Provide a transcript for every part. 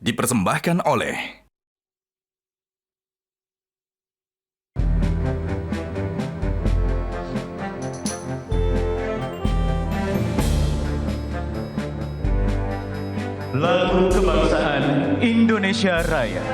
dipersembahkan oleh Lagu Kebangsaan Indonesia Raya.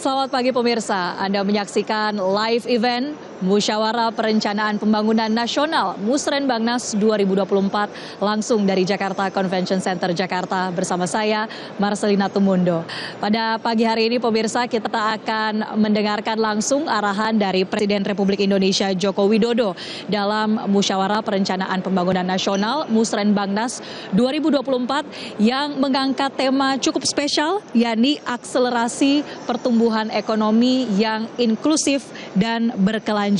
Selamat pagi pemirsa, Anda menyaksikan live event Musyawarah Perencanaan Pembangunan Nasional Musrenbangnas 2024 langsung dari Jakarta Convention Center Jakarta bersama saya Marcelina Tumundo. Pada pagi hari ini pemirsa kita akan mendengarkan langsung arahan dari Presiden Republik Indonesia Joko Widodo dalam Musyawarah Perencanaan Pembangunan Nasional Musrenbangnas 2024 yang mengangkat tema cukup spesial yakni akselerasi pertumbuhan ekonomi yang inklusif dan berkelanjutan.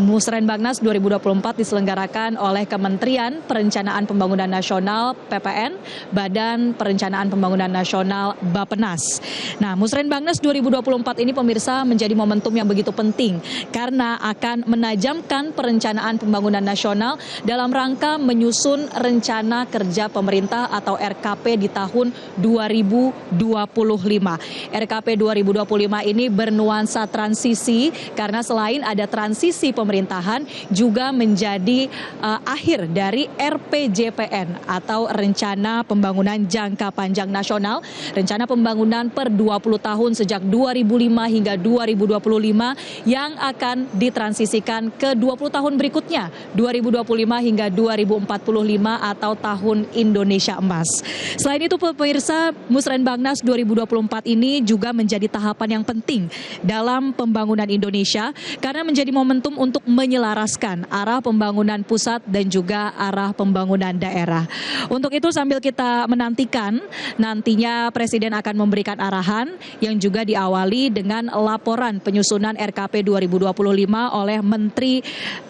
Musrenbangnas 2024 diselenggarakan oleh Kementerian Perencanaan Pembangunan Nasional (PPN), Badan Perencanaan Pembangunan Nasional (Bappenas). Nah, Musrenbangnas 2024 ini pemirsa menjadi momentum yang begitu penting karena akan menajamkan perencanaan pembangunan nasional dalam rangka menyusun rencana kerja pemerintah atau RKP di tahun 2025. RKP 2025 ini bernuansa transisi karena selain ada transisi pemerintahan juga menjadi akhir dari RPJPN atau Rencana Pembangunan Jangka Panjang Nasional, rencana pembangunan per 20 tahun sejak 2005 hingga 2025 yang akan ditransisikan ke 20 tahun berikutnya, 2025 hingga 2045 atau tahun Indonesia Emas. Selain itu pemirsa, Musrenbangnas 2024 ini juga menjadi tahapan yang penting dalam pembangunan Indonesia karena menjadi momentum untuk menyelaraskan arah pembangunan pusat dan juga arah pembangunan daerah. Untuk itu sambil kita menantikan nantinya Presiden akan memberikan arahan yang juga diawali dengan laporan penyusunan RKP 2025 oleh Menteri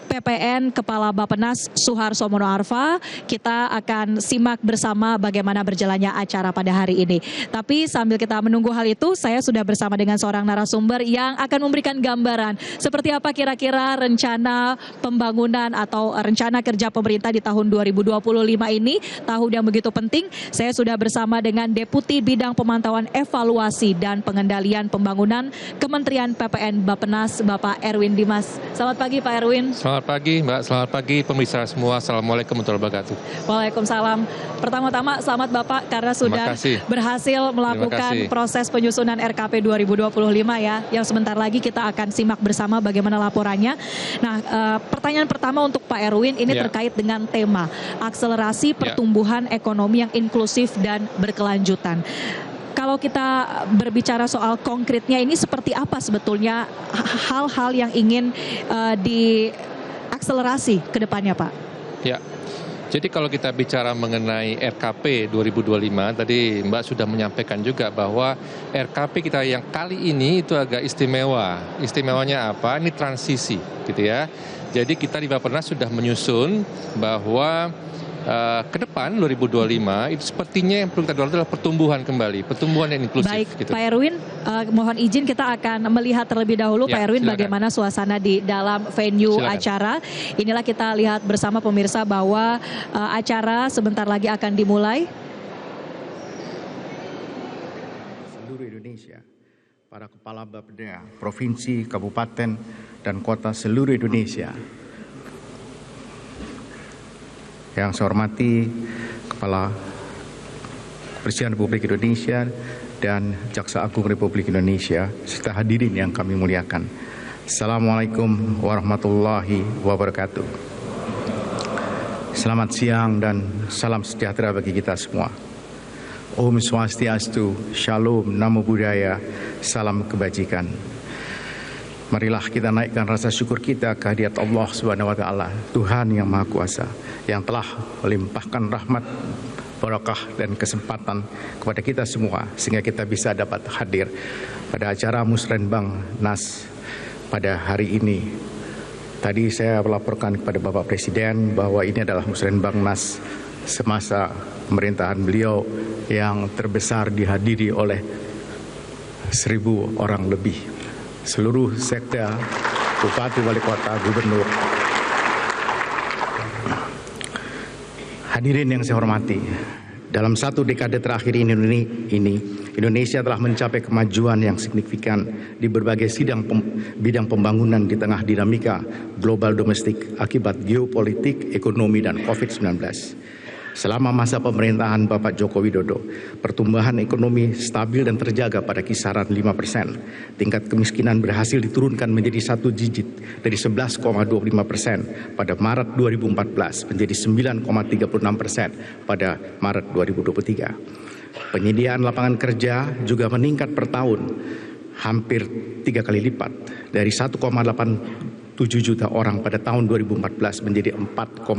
PPN Kepala Bappenas Suharso Monoarfa. Kita akan simak bersama bagaimana berjalannya acara pada hari ini. Tapi sambil kita menunggu hal itu, saya sudah bersama dengan seorang narasumber yang akan memberikan gambaran seperti apa kira-kira rencana pembangunan atau rencana kerja pemerintah di tahun 2025 ini, tahun yang begitu penting. Saya sudah bersama dengan Deputi Bidang Pemantauan Evaluasi dan Pengendalian Pembangunan Kementerian PPN Bappenas, Bapak Erwin Dimas. Selamat pagi Pak Erwin. Selamat pagi Mbak, selamat pagi pemirsa semua. Assalamualaikum warahmatullahi wabarakatuh. Waalaikumsalam. Pertama-tama selamat Bapak karena sudah berhasil melakukan proses penyusunan RKP 2025 ya, yang sebentar lagi kita akan simak bersama bagaimana laporannya. Nah, pertanyaan pertama untuk Pak Erwin ini terkait dengan tema akselerasi pertumbuhan ekonomi yang inklusif dan berkelanjutan. Kalau kita berbicara soal konkretnya ini seperti apa sebetulnya hal-hal yang ingin diakselerasi ke depannya Pak? Ya, jadi kalau kita bicara mengenai RKP 2025, tadi Mbak sudah menyampaikan juga bahwa RKP kita yang kali ini itu agak istimewa. Istimewanya apa? Ini transisi gitu ya. Jadi kita di Bappenas sudah menyusun bahwa ke depan 2025 itu sepertinya yang perlu kita dorong adalah pertumbuhan kembali, pertumbuhan yang inklusif. Baik, gitu. Pak Erwin, mohon izin kita akan melihat terlebih dahulu Pak Erwin silakan. Bagaimana suasana di dalam venue acara. Inilah kita lihat bersama pemirsa bahwa acara sebentar lagi akan dimulai. Seluruh Indonesia, para kepala bapeda, provinsi, kabupaten, dan kota seluruh Indonesia. Yang saya hormati Kepala Presiden Republik Indonesia dan Jaksa Agung Republik Indonesia serta hadirin yang kami muliakan. Assalamualaikum warahmatullahi wabarakatuh. Selamat siang dan salam sejahtera bagi kita semua. Om Swastiastu, Shalom, Namo Buddhaya, salam kebajikan. Marilah kita naikkan rasa syukur kita kehadirat Allah Subhanahu wa Ta'ala, Tuhan yang Maha Kuasa, yang telah melimpahkan rahmat, barakah dan kesempatan kepada kita semua sehingga kita bisa dapat hadir pada acara Musrenbangnas pada hari ini Tadi saya melaporkan kepada Bapak Presiden bahwa ini adalah Musrenbangnas semasa pemerintahan beliau yang terbesar dihadiri oleh 1.000 orang lebih. Seluruh sektor, bupati, wali kota, gubernur. Hadirin yang saya hormati, dalam 1 dekade terakhir ini Indonesia telah mencapai kemajuan yang signifikan di berbagai bidang pembangunan di tengah dinamika global domestik akibat geopolitik, ekonomi, dan COVID-19. Selama masa pemerintahan Bapak Joko Widodo, pertumbuhan ekonomi stabil dan terjaga pada kisaran 5%. Tingkat kemiskinan berhasil diturunkan menjadi 1 digit dari 11,25% pada Maret 2014 menjadi 9,36% pada Maret 2023. Penyediaan lapangan kerja juga meningkat per tahun hampir 3 kali lipat dari 1,87 juta orang pada tahun 2014 menjadi 4,55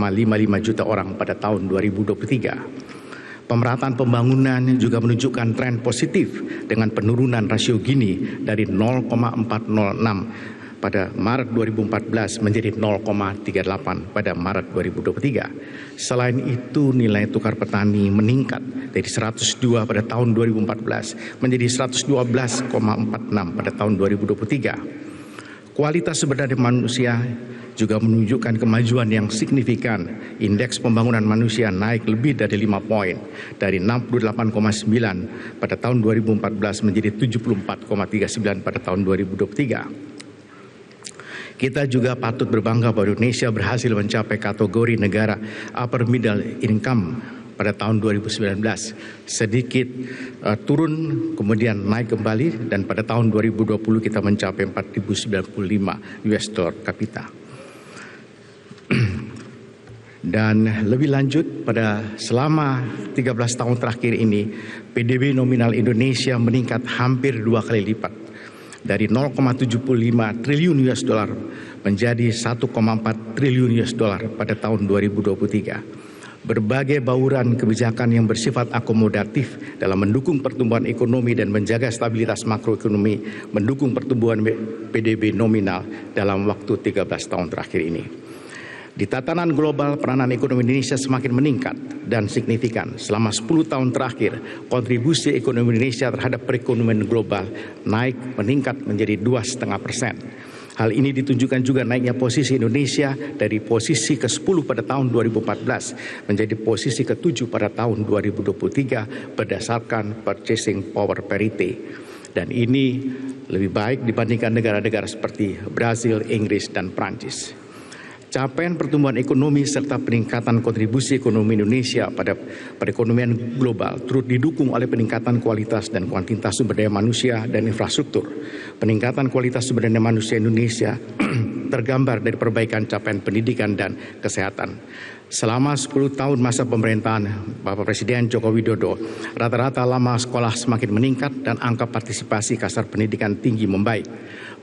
juta orang pada tahun 2023. Pemerataan pembangunan juga menunjukkan tren positif dengan penurunan rasio Gini dari 0,406 pada Maret 2014 menjadi 0,38 pada Maret 2023. Selain itu, nilai tukar petani meningkat dari 102 pada tahun 2014 menjadi 112,46 pada tahun 2023. Kualitas sumber daya manusia juga menunjukkan kemajuan yang signifikan. Indeks pembangunan manusia naik lebih dari 5 poin, dari 68,9 pada tahun 2014 menjadi 74,39 pada tahun 2023. Kita juga patut berbangga bahwa Indonesia berhasil mencapai kategori negara upper middle income pada tahun 2019, sedikit turun kemudian naik kembali, dan pada tahun 2020 kita mencapai 4.095 US dollar kapita. Dan lebih lanjut, pada selama 13 tahun terakhir ini, PDB nominal Indonesia meningkat hampir 2 kali lipat, dari 0,75 triliun US dollar menjadi 1,4 triliun US dollar pada tahun 2023. Berbagai bauran kebijakan yang bersifat akomodatif dalam mendukung pertumbuhan ekonomi dan menjaga stabilitas makroekonomi mendukung pertumbuhan PDB nominal dalam waktu 13 tahun terakhir ini. Di tatanan global, peranan ekonomi Indonesia semakin meningkat dan signifikan. Selama 10 tahun terakhir, kontribusi ekonomi Indonesia terhadap perekonomian global meningkat menjadi 2,5%. Hal ini ditunjukkan juga naiknya posisi Indonesia dari posisi ke-10 pada tahun 2014 menjadi posisi ke-7 pada tahun 2023 berdasarkan purchasing power parity. Dan ini lebih baik dibandingkan negara-negara seperti Brasil, Inggris, dan Prancis. Capaian pertumbuhan ekonomi serta peningkatan kontribusi ekonomi Indonesia pada perekonomian global turut didukung oleh peningkatan kualitas dan kuantitas sumber daya manusia dan infrastruktur. Peningkatan kualitas sumber daya manusia Indonesia tergambar dari perbaikan capaian pendidikan dan kesehatan. Selama 10 tahun masa pemerintahan Bapak Presiden Joko Widodo, rata-rata lama sekolah semakin meningkat dan angka partisipasi kasar pendidikan tinggi membaik.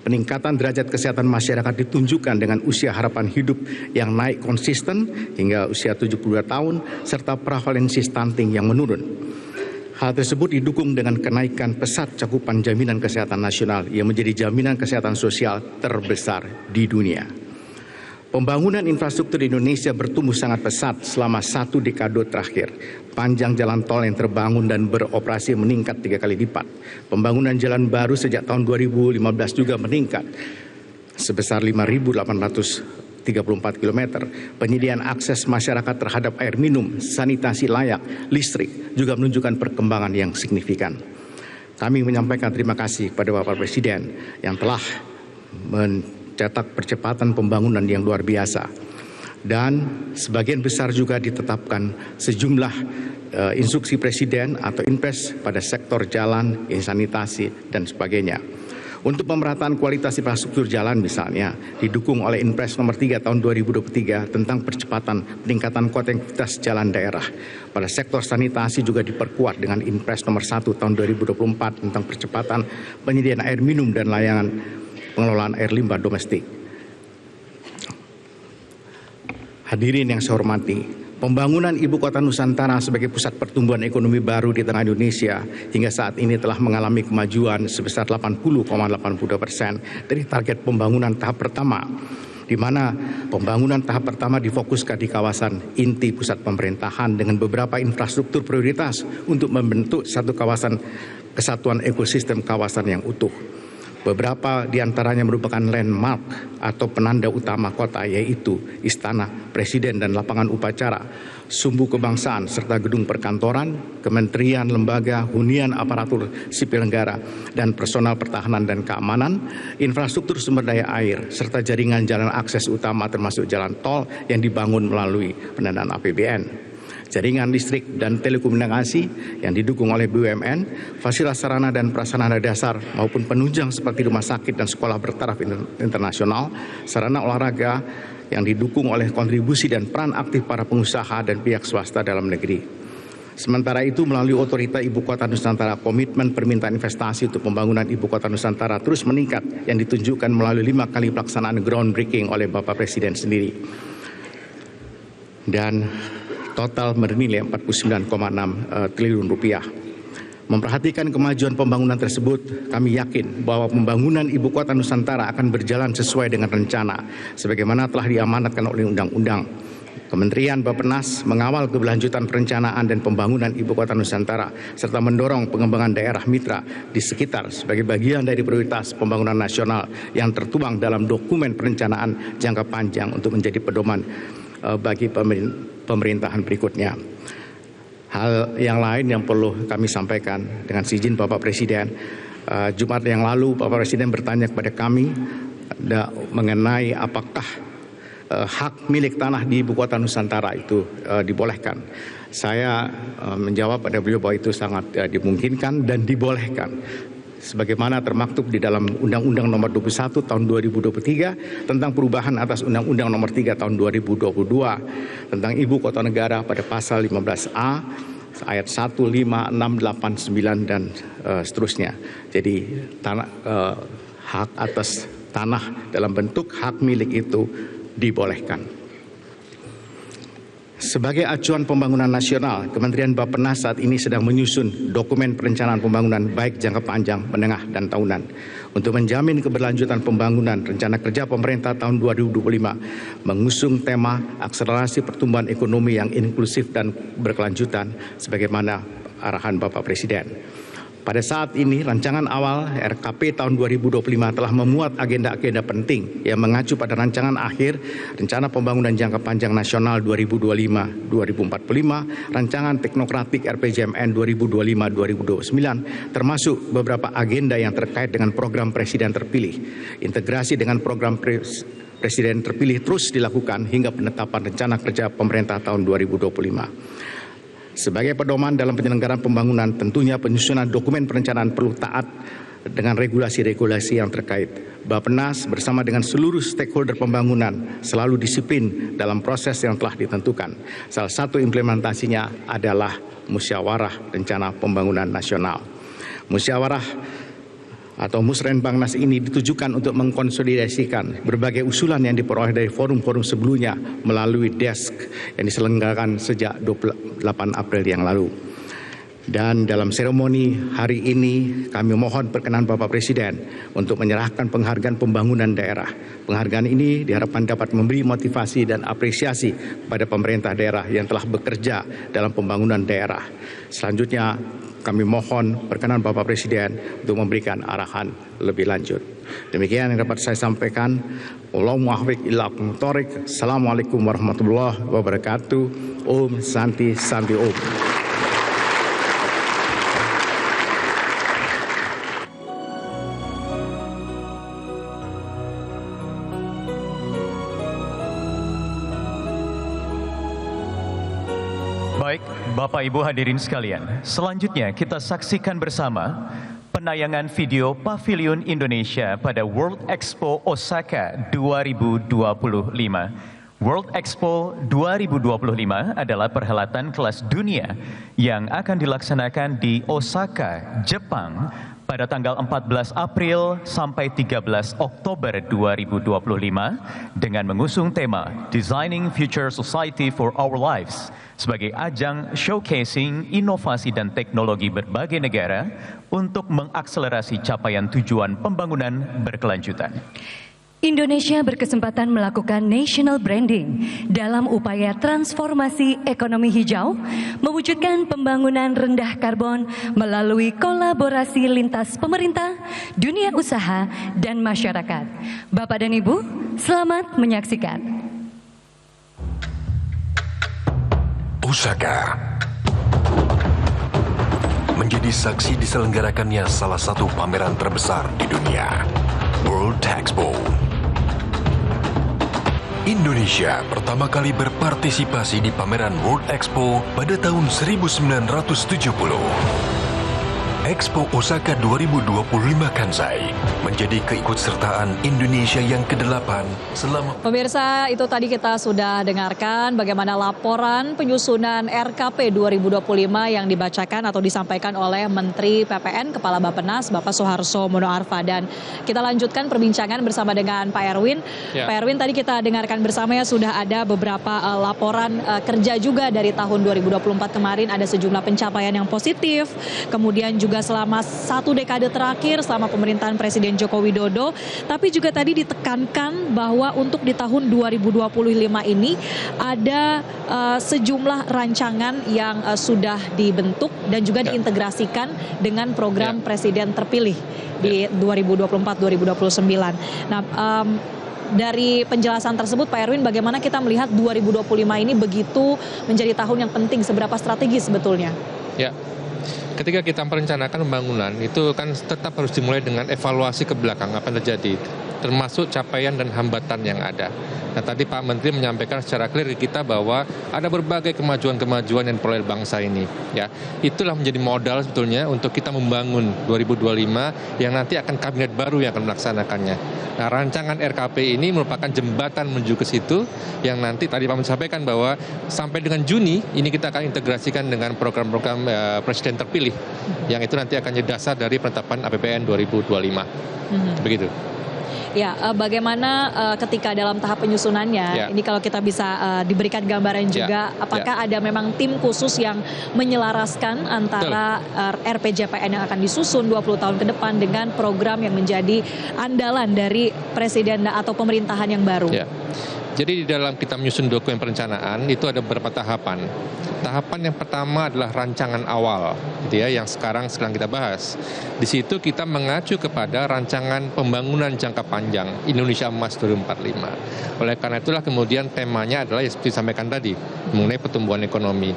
Peningkatan derajat kesehatan masyarakat ditunjukkan dengan usia harapan hidup yang naik konsisten hingga usia 72 tahun serta prevalensi stunting yang menurun. Hal tersebut didukung dengan kenaikan pesat cakupan jaminan kesehatan nasional yang menjadi jaminan kesehatan sosial terbesar di dunia. Pembangunan infrastruktur di Indonesia bertumbuh sangat pesat selama 1 dekade terakhir. Panjang jalan tol yang terbangun dan beroperasi meningkat 3 kali lipat. Pembangunan jalan baru sejak tahun 2015 juga meningkat sebesar 5.834 km. Penyediaan akses masyarakat terhadap air minum, sanitasi layak, listrik juga menunjukkan perkembangan yang signifikan. Kami menyampaikan terima kasih kepada Bapak Presiden yang telah mencetak percepatan pembangunan yang luar biasa. Dan sebagian besar juga ditetapkan sejumlah instruksi Presiden atau impres pada sektor jalan, sanitasi, dan sebagainya. Untuk pemerataan kualitas infrastruktur jalan misalnya, didukung oleh Impres nomor 3 tahun 2023 tentang percepatan peningkatan kualitas jalan daerah. Pada sektor sanitasi juga diperkuat dengan Impres nomor 1 tahun 2024 tentang percepatan penyediaan air minum dan layanan pengelolaan air limbah domestik. Hadirin yang saya hormati, pembangunan Ibu Kota Nusantara sebagai pusat pertumbuhan ekonomi baru di tengah Indonesia hingga saat ini telah mengalami kemajuan sebesar 80,82% dari target pembangunan tahap pertama. di mana pembangunan tahap pertama difokuskan di kawasan inti pusat pemerintahan dengan beberapa infrastruktur prioritas untuk membentuk satu kawasan kesatuan ekosistem kawasan yang utuh. Beberapa di antaranya merupakan landmark atau penanda utama kota, yaitu Istana Presiden dan lapangan upacara, sumbu kebangsaan serta gedung perkantoran, kementerian, lembaga, hunian aparatur sipil negara, dan personal pertahanan dan keamanan, infrastruktur sumber daya air, serta jaringan jalan akses utama termasuk jalan tol yang dibangun melalui pendanaan APBN. Jaringan listrik dan telekomunikasi yang didukung oleh BUMN, fasilitas sarana dan prasarana dasar maupun penunjang seperti rumah sakit dan sekolah bertaraf internasional, sarana olahraga yang didukung oleh kontribusi dan peran aktif para pengusaha dan pihak swasta dalam negeri. Sementara itu, melalui Otorita Ibu Kota Nusantara, komitmen permintaan investasi untuk pembangunan Ibu Kota Nusantara terus meningkat yang ditunjukkan melalui 5 kali pelaksanaan groundbreaking oleh Bapak Presiden sendiri. Dan total bernilai 49,6 triliun rupiah. Memperhatikan kemajuan pembangunan tersebut, kami yakin bahwa pembangunan Ibu Kota Nusantara akan berjalan sesuai dengan rencana, sebagaimana telah diamanatkan oleh Undang-Undang. Kementerian Bappenas mengawal keberlanjutan perencanaan dan pembangunan Ibu Kota Nusantara, serta mendorong pengembangan daerah mitra di sekitar sebagai bagian dari prioritas pembangunan nasional yang tertuang dalam dokumen perencanaan jangka panjang untuk menjadi pedoman bagi pemerintahan berikutnya. Hal yang lain yang perlu kami sampaikan dengan izin Bapak Presiden, Jumat yang lalu Bapak Presiden bertanya kepada kami mengenai apakah hak milik tanah di Ibu Kota Nusantara itu dibolehkan. Saya menjawab pada beliau bahwa itu sangat dimungkinkan dan dibolehkan, sebagaimana termaktub di dalam Undang-Undang Nomor 21 Tahun 2023 tentang perubahan atas Undang-Undang Nomor 3 Tahun 2022 tentang Ibu Kota Negara pada pasal 15A ayat 1, 5, 6, 8, 9 dan seterusnya. Jadi hak atas tanah dalam bentuk hak milik itu dibolehkan. Sebagai acuan pembangunan nasional, Kementerian Bappenas saat ini sedang menyusun dokumen perencanaan pembangunan baik jangka panjang, menengah, dan tahunan. Untuk menjamin keberlanjutan pembangunan, rencana kerja pemerintah tahun 2025 mengusung tema akselerasi pertumbuhan ekonomi yang inklusif dan berkelanjutan sebagaimana arahan Bapak Presiden. Pada saat ini, rancangan awal RKP tahun 2025 telah memuat agenda-agenda penting yang mengacu pada rancangan akhir Rencana Pembangunan Jangka Panjang Nasional 2025-2045, rancangan teknokratik RPJMN 2025-2029, termasuk beberapa agenda yang terkait dengan program Presiden terpilih. Integrasi dengan program Presiden terpilih terus dilakukan hingga penetapan rencana kerja pemerintah tahun 2025. Sebagai pedoman dalam penyelenggaraan pembangunan, tentunya penyusunan dokumen perencanaan perlu taat dengan regulasi-regulasi yang terkait. Bappenas bersama dengan seluruh stakeholder pembangunan selalu disiplin dalam proses yang telah ditentukan. Salah satu implementasinya adalah Musyawarah Rencana Pembangunan Nasional. Musyawarah atau Musrenbangnas ini ditujukan untuk mengkonsolidasikan berbagai usulan yang diperoleh dari forum-forum sebelumnya melalui desk yang diselenggarakan sejak 28 April yang lalu. Dan dalam seremoni hari ini kami mohon perkenan Bapak Presiden untuk menyerahkan penghargaan pembangunan daerah. Penghargaan ini diharapkan dapat memberi motivasi dan apresiasi pada pemerintah daerah yang telah bekerja dalam pembangunan daerah. Selanjutnya kami mohon perkenan Bapak Presiden untuk memberikan arahan lebih lanjut. Demikian yang dapat saya sampaikan. Assalamualaikum warahmatullahi wabarakatuh. Om Santi Santi Om. Baik, Bapak Ibu hadirin sekalian, selanjutnya kita saksikan bersama penayangan video Pavilion Indonesia pada World Expo Osaka 2025. World Expo 2025 adalah perhelatan kelas dunia yang akan dilaksanakan di Osaka, Jepang pada tanggal 14 April sampai 13 Oktober 2025 dengan mengusung tema Designing Future Society for Our Lives sebagai ajang showcasing inovasi dan teknologi berbagai negara untuk mengakselerasi capaian tujuan pembangunan berkelanjutan. Indonesia berkesempatan melakukan national branding dalam upaya transformasi ekonomi hijau, mewujudkan pembangunan rendah karbon melalui kolaborasi lintas pemerintah, dunia usaha, dan masyarakat. Bapak dan Ibu, selamat menyaksikan. Osaka menjadi saksi diselenggarakannya salah satu pameran terbesar di dunia, World Expo. Indonesia pertama kali berpartisipasi di pameran World Expo pada tahun 1970. Expo Osaka 2025 Kansai menjadi keikutsertaan Indonesia yang ke-8 selama... Pemirsa, itu tadi kita sudah dengarkan bagaimana laporan penyusunan RKP 2025 yang dibacakan atau disampaikan oleh Menteri PPN Kepala Bappenas Bapak Soeharto Mono Arfa. Dan kita lanjutkan perbincangan bersama dengan Pak Erwin. Ya. Pak Erwin, tadi kita dengarkan bersama ya, sudah ada beberapa laporan kerja juga dari tahun 2024 kemarin, ada sejumlah pencapaian yang positif, kemudian juga selama satu dekade terakhir selama pemerintahan Presiden Joko Widodo, tapi juga tadi ditekankan bahwa untuk di tahun 2025 ini ada sejumlah rancangan yang sudah dibentuk dan juga diintegrasikan dengan program Presiden terpilih di 2024-2029. Nah, dari penjelasan tersebut Pak Erwin, bagaimana kita melihat 2025 ini begitu menjadi tahun yang penting, seberapa strategis sebetulnya? Ya. Ketika kita merencanakan pembangunan, itu kan tetap harus dimulai dengan evaluasi ke belakang apa yang terjadi, termasuk capaian dan hambatan yang ada. Nah, tadi Pak Menteri menyampaikan secara clear ke kita bahwa ada berbagai kemajuan-kemajuan yang diperoleh bangsa ini. Ya, itulah menjadi modal sebetulnya untuk kita membangun 2025 yang nanti akan kabinet baru yang akan melaksanakannya. Nah, rancangan RKP ini merupakan jembatan menuju ke situ yang nanti tadi Pak Menteri sampaikan bahwa sampai dengan Juni ini kita akan integrasikan dengan program-program Presiden terpilih yang itu nanti akan jadi dasar dari penetapan APBN 2025. Begitu. Ya, bagaimana ketika dalam tahap penyusunannya, ini kalau kita bisa diberikan gambaran juga, apakah ada memang tim khusus yang menyelaraskan antara RPJPN yang akan disusun 20 tahun ke depan dengan program yang menjadi andalan dari Presiden atau pemerintahan yang baru? Ya. Jadi di dalam kita menyusun dokumen perencanaan itu ada beberapa tahapan. Tahapan yang pertama adalah rancangan awal, gitu ya, yang sekarang sedang kita bahas. Di situ kita mengacu kepada rancangan pembangunan jangka panjang Indonesia Emas 2045. Oleh karena itulah kemudian temanya adalah yang seperti disampaikan tadi mengenai pertumbuhan ekonomi.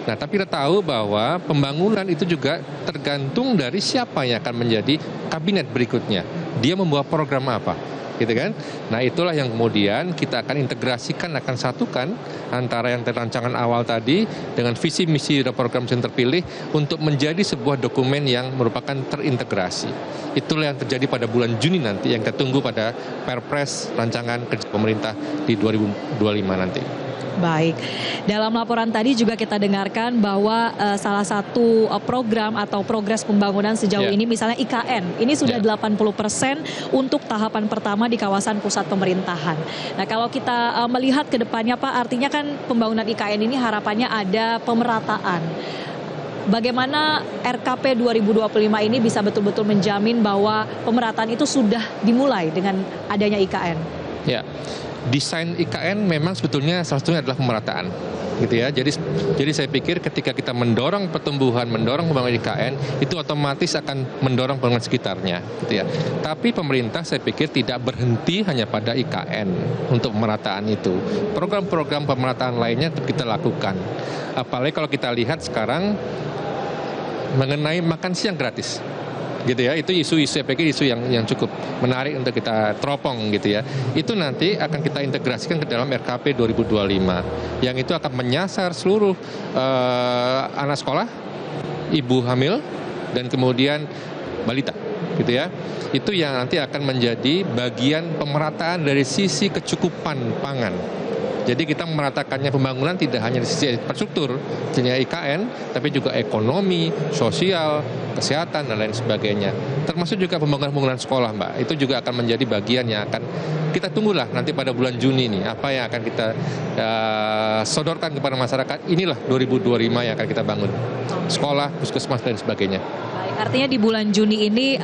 Nah, tapi kita tahu bahwa pembangunan itu juga tergantung dari siapa yang akan menjadi kabinet berikutnya. Dia membawa program apa? Gitu kan? Nah, itulah yang kemudian kita akan integrasikan, akan satukan antara yang rancangan awal tadi dengan visi misi dan program yang terpilih untuk menjadi sebuah dokumen yang merupakan terintegrasi. Itulah yang terjadi pada bulan Juni nanti, yang kita tunggu pada Perpres rancangan kerja pemerintah di 2025 nanti. Baik, dalam laporan tadi juga kita dengarkan bahwa salah satu program atau progres pembangunan sejauh ini misalnya IKN, ini sudah 80% untuk tahapan pertama di kawasan pusat pemerintahan. Nah, kalau kita melihat ke depannya Pak, artinya kan pembangunan IKN ini harapannya ada pemerataan. Bagaimana RKP 2025 ini bisa betul-betul menjamin bahwa pemerataan itu sudah dimulai dengan adanya IKN? Ya. Desain IKN memang sebetulnya salah satunya adalah pemerataan, gitu ya. Jadi saya pikir ketika kita mendorong pertumbuhan, mendorong pembangunan IKN, itu otomatis akan mendorong pembangunan sekitarnya, gitu ya. Tapi pemerintah saya pikir tidak berhenti hanya pada IKN untuk pemerataan itu. Program-program pemerataan lainnya kita lakukan. Apalagi kalau kita lihat sekarang mengenai makan siang gratis. Gitu ya, itu isu-isu, saya pikir isu yang cukup menarik untuk kita teropong gitu ya. Itu nanti akan kita integrasikan ke dalam RKP 2025 yang itu akan menyasar seluruh anak sekolah, ibu hamil, dan kemudian balita gitu ya. Itu yang nanti akan menjadi bagian pemerataan dari sisi kecukupan pangan Jadi kita meratakannya pembangunan tidak hanya di sisi infrastruktur, misalnya IKN, tapi juga ekonomi, sosial, kesehatan, dan lain sebagainya. Termasuk juga pembangunan sekolah, Mbak. Itu juga akan menjadi bagian yang akan kita tunggulah nanti pada bulan Juni nih, apa yang akan kita sodorkan kepada masyarakat. Inilah 2025 yang akan kita bangun. Sekolah, puskesmas, dan sebagainya. Baik, artinya di bulan Juni ini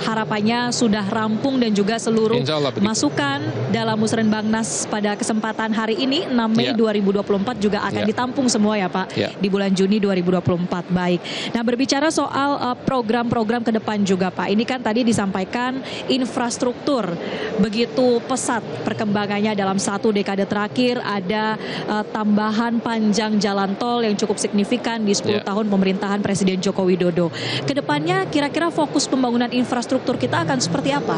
harapannya sudah rampung dan juga seluruh Insya Allah begitu. masukan dalam Musrenbangnas pada kesempatan hari ini 6 Mei 2024 juga akan ditampung semua ya Pak di bulan Juni 2024. Baik. Nah, berbicara soal program-program ke depan juga Pak. Ini kan tadi disampaikan infrastruktur begitu pesat perkembangannya dalam 1 dekade terakhir, ada tambahan panjang jalan tol yang cukup signifikan di 10 tahun pemerintahan Presiden Joko Widodo. Kedepannya kira-kira fokus pembangunan infrastruktur kita akan seperti apa?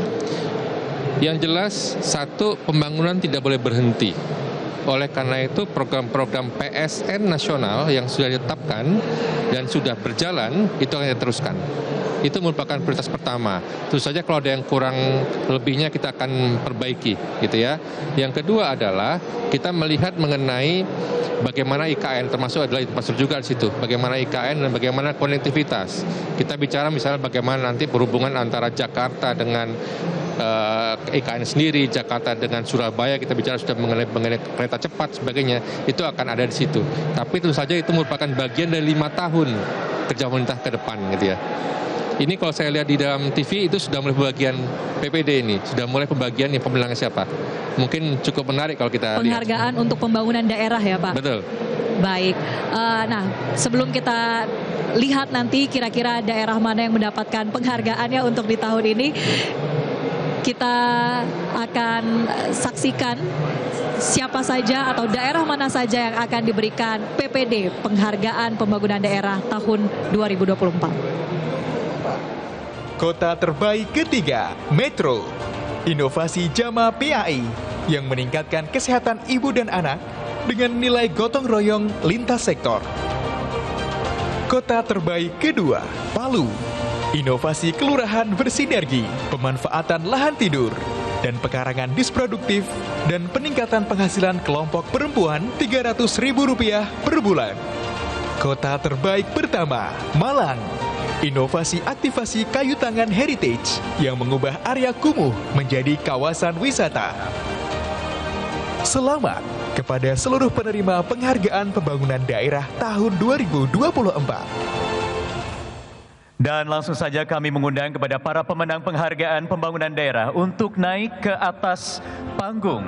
Yang jelas, satu, pembangunan tidak boleh berhenti. Oleh karena itu program-program PSN nasional yang sudah ditetapkan dan sudah berjalan itu akan diteruskan. Itu merupakan prioritas pertama. Tentu saja kalau ada yang kurang lebihnya kita akan perbaiki, gitu ya. Yang kedua adalah kita melihat mengenai bagaimana IKN, termasuk adalah infrastruktur juga di situ. Bagaimana IKN dan bagaimana konektivitas. Kita bicara misalnya bagaimana nanti perhubungan antara Jakarta dengan IKN sendiri, Jakarta dengan Surabaya, kita bicara sudah mengenai kereta cepat sebagainya, itu akan ada di situ. Tapi tentu saja itu merupakan bagian dari 5 tahun kerja pemerintah ke depan, gitu ya. Ini kalau saya lihat di dalam TV itu sudah mulai pembagian PPD ini, sudah mulai pembagian yang pemenangnya siapa. Mungkin cukup menarik kalau kita Penghargaan untuk pembangunan daerah ya Pak? Betul. Baik, nah sebelum kita lihat nanti kira-kira daerah mana yang mendapatkan penghargaannya untuk di tahun ini, kita akan saksikan siapa saja atau daerah mana saja yang akan diberikan PPD, Penghargaan Pembangunan Daerah tahun 2024. Kota terbaik ketiga, Metro. Inovasi JAMA PAI yang meningkatkan kesehatan ibu dan anak dengan nilai gotong royong lintas sektor. Kota terbaik kedua, Palu. Inovasi kelurahan bersinergi, pemanfaatan lahan tidur, dan pekarangan disproduktif, dan peningkatan penghasilan kelompok perempuan Rp300.000 per bulan. Kota terbaik pertama, Malang. Inovasi aktivasi kayu tangan heritage yang mengubah area kumuh menjadi kawasan wisata. Selamat kepada seluruh penerima penghargaan pembangunan daerah tahun 2024. Dan langsung saja kami mengundang kepada para pemenang penghargaan pembangunan daerah untuk naik ke atas panggung.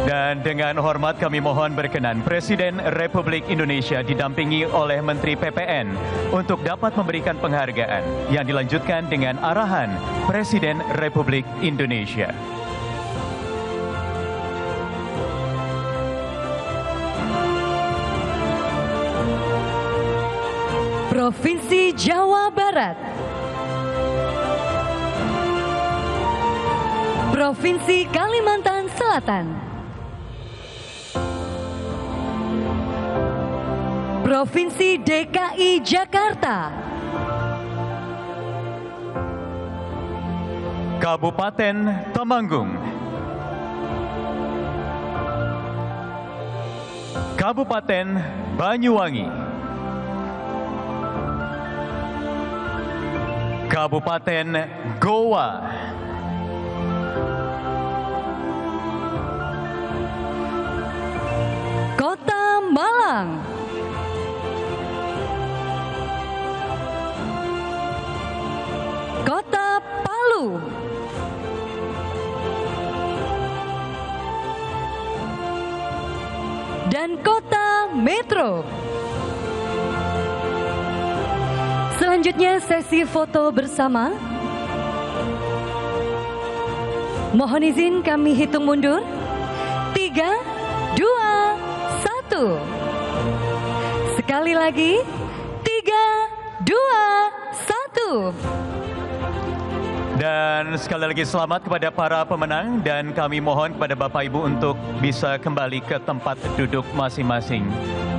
Dan dengan hormat kami mohon berkenan Presiden Republik Indonesia didampingi oleh Menteri PPN untuk dapat memberikan penghargaan yang dilanjutkan dengan arahan Presiden Republik Indonesia. Provinsi Jawa Barat, Provinsi Kalimantan Selatan, Provinsi DKI Jakarta, Kabupaten Temanggung, Kabupaten Banyuwangi, Kabupaten Goa, Kota Malang, Kota Palu, dan Kota Metro. Selanjutnya sesi foto bersama. Mohon izin kami hitung mundur. 3, 2, 1. Sekali lagi. 3, 2, 1. Dan sekali lagi selamat kepada para pemenang dan kami mohon kepada Bapak Ibu untuk bisa kembali ke tempat duduk masing-masing.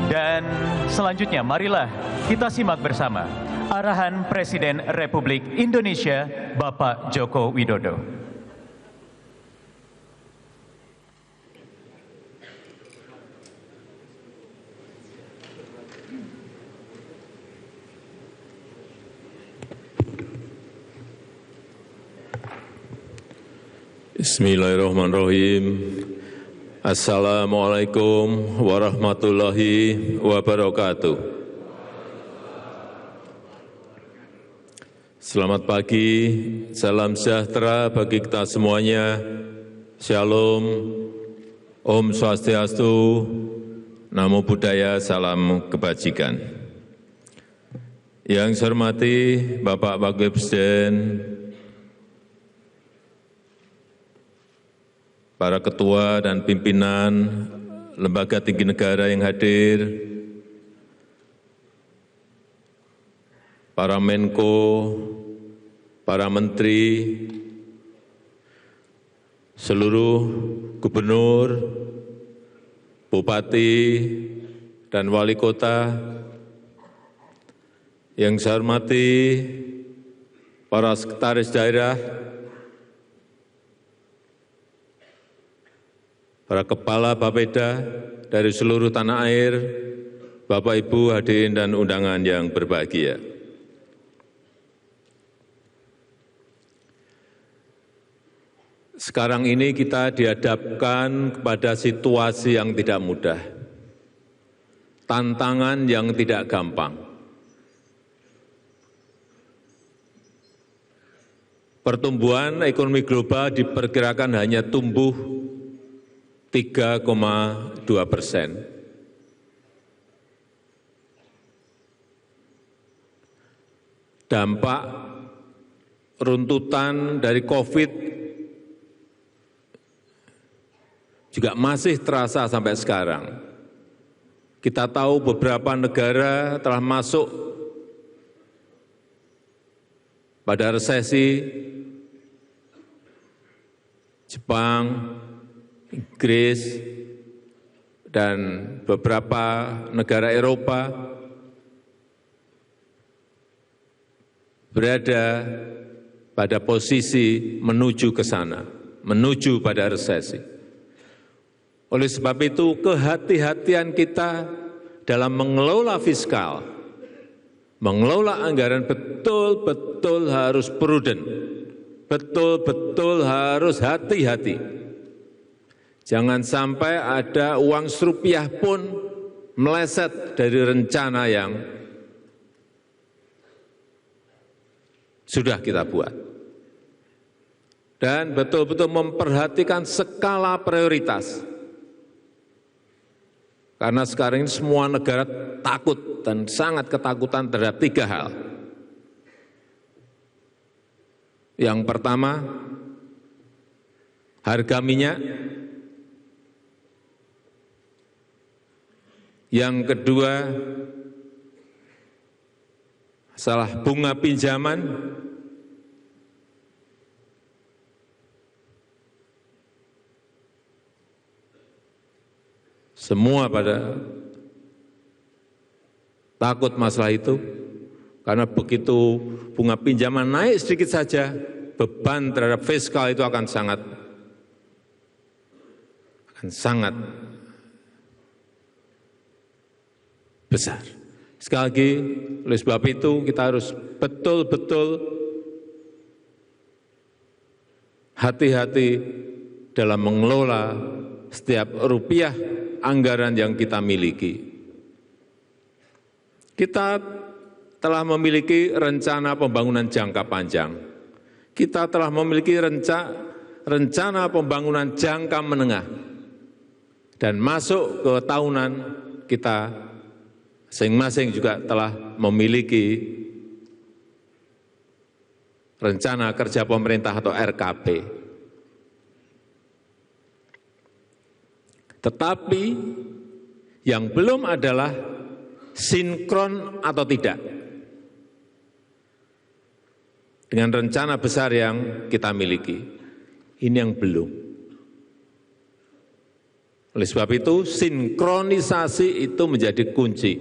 Dan selanjutnya marilah kita simak bersama arahan Presiden Republik Indonesia Bapak Joko Widodo. Bismillahirrahmanirrahim. Assalamualaikum warahmatullahi wabarakatuh. Selamat pagi, salam sejahtera bagi kita semuanya. Shalom, Om Swastiastu, Namo Buddhaya, salam kebajikan. Yang saya hormati Bapak Wakil Presiden, para ketua dan pimpinan lembaga tinggi negara yang hadir, para Menko, para Menteri, seluruh gubernur, bupati, dan wali kota, yang saya hormati para sekretaris daerah, para kepala Bapeda dari seluruh tanah air, Bapak Ibu hadirin dan undangan yang berbahagia. Sekarang ini kita dihadapkan kepada situasi yang tidak mudah, tantangan yang tidak gampang. Pertumbuhan ekonomi global diperkirakan hanya tumbuh 3,2%. Dampak runtutan dari COVID juga masih terasa sampai sekarang. Kita tahu beberapa negara telah masuk pada resesi, Jepang, Inggris, dan beberapa negara Eropa berada pada posisi menuju ke sana, menuju pada resesi. Oleh sebab itu, kehati-hatian kita dalam mengelola fiskal, mengelola anggaran betul-betul harus prudent, betul-betul harus hati-hati. Jangan sampai ada uang serupiah pun meleset dari rencana yang sudah kita buat. Dan betul-betul memperhatikan skala prioritas. Karena sekarang ini semua negara takut dan sangat ketakutan terhadap 3 hal. Yang pertama, harga minyak. Yang kedua, masalah bunga pinjaman. Semua pada takut masalah itu, karena begitu bunga pinjaman naik sedikit saja, beban terhadap fiskal itu akan sangat besar. Sekali lagi, oleh sebab itu kita harus betul-betul hati-hati dalam mengelola setiap rupiah anggaran yang kita miliki. Kita telah memiliki rencana pembangunan jangka panjang. Kita telah memiliki rencana pembangunan jangka menengah. Dan masuk ke tahunan kita masing-masing juga telah memiliki rencana kerja pemerintah atau RKP. Tetapi yang belum adalah sinkron atau tidak dengan rencana besar yang kita miliki. Ini yang belum. Oleh sebab itu, sinkronisasi itu menjadi kunci.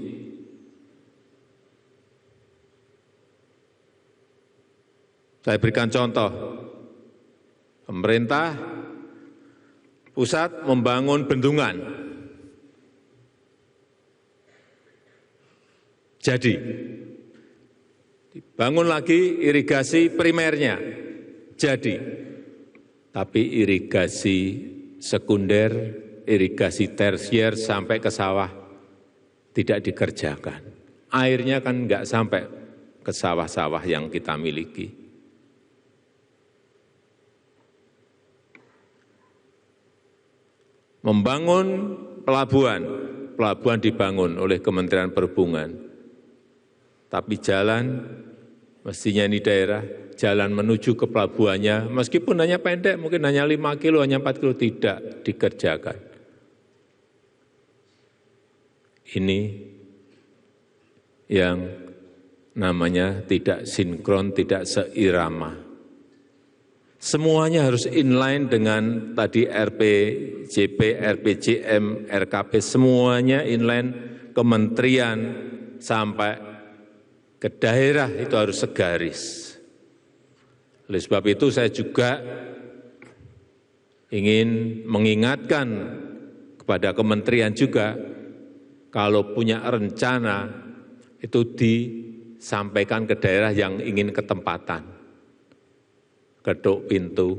Saya berikan contoh, pemerintah pusat membangun bendungan. Jadi, dibangun lagi irigasi primernya, jadi. Tapi irigasi sekunder, irigasi tersier sampai ke sawah tidak dikerjakan. Airnya kan enggak sampai ke sawah-sawah yang kita miliki. Membangun pelabuhan, pelabuhan dibangun oleh Kementerian Perhubungan. Tapi jalan, mestinya ini daerah, jalan menuju ke pelabuhannya, meskipun hanya pendek, mungkin hanya 5 kilo, hanya 4 kilo, tidak dikerjakan. Ini yang namanya tidak sinkron, tidak seirama. Semuanya harus inline dengan tadi RPJP, RPJM, RKP, semuanya inline kementerian sampai ke daerah itu harus segaris. Oleh sebab itu saya juga ingin mengingatkan kepada kementerian juga, kalau punya rencana itu disampaikan ke daerah yang ingin ketempatan. Ketuk pintu,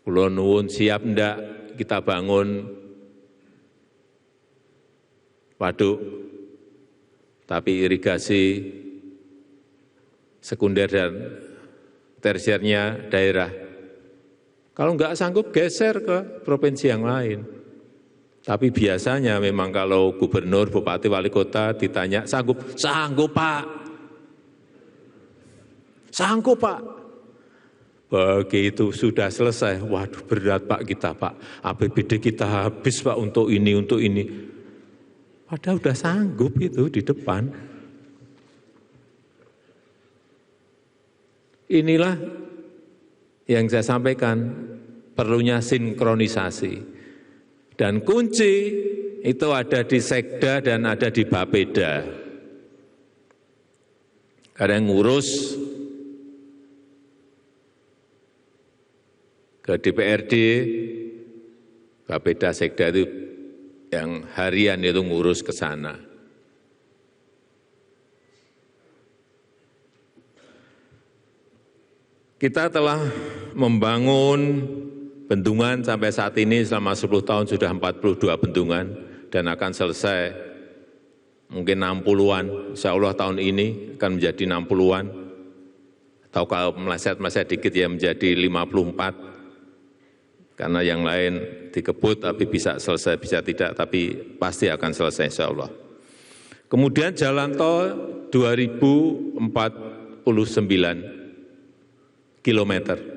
kula nuwun siap ndak kita bangun waduk, tapi irigasi sekunder dan tersiernya daerah. Kalau enggak sanggup geser ke provinsi yang lain. Tapi biasanya memang kalau gubernur, bupati, wali kota ditanya sanggup, sanggup Pak, sanggup Pak. Begitu sudah selesai, waduh berat Pak kita Pak, APBD kita habis Pak untuk ini, untuk ini. Padahal sudah sanggup itu di depan. Inilah yang saya sampaikan, perlunya sinkronisasi. Dan kunci itu ada di Sekda dan ada di Bapeda. Karena yang ngurus ke DPRD, Bapeda, Sekda itu yang harian itu ngurus ke sana. Kita telah membangun bendungan sampai saat ini selama 10 tahun sudah 42 bendungan dan akan selesai mungkin 60-an, insya Allah tahun ini akan menjadi 60-an, atau kalau meleset-meleset dikit ya menjadi 54, karena yang lain dikebut tapi bisa selesai, bisa tidak, tapi pasti akan selesai insya Allah. Kemudian jalan tol 2049 kilometer.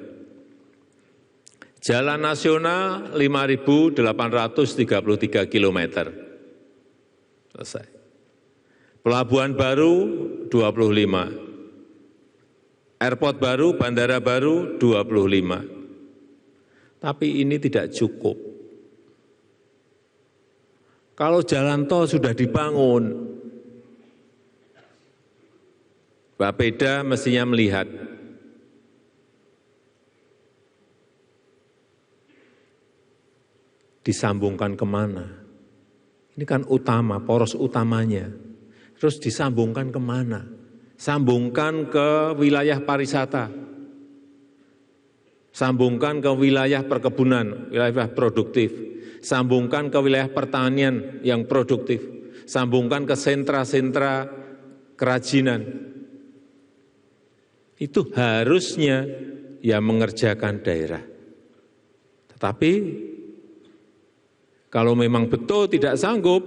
Jalan nasional 5.833 kilometer. Selesai. Pelabuhan baru 25. Airport baru, bandara baru 25. Tapi ini tidak cukup. Kalau jalan tol sudah dibangun, Bapeda mestinya melihat disambungkan kemana. Ini kan utama, poros utamanya. Terus disambungkan kemana? Sambungkan ke wilayah pariwisata. Sambungkan ke wilayah perkebunan, wilayah produktif. Sambungkan ke wilayah pertanian yang produktif. Sambungkan ke sentra-sentra kerajinan. Itu harusnya yang mengerjakan daerah. Tetapi kalau memang betul tidak sanggup,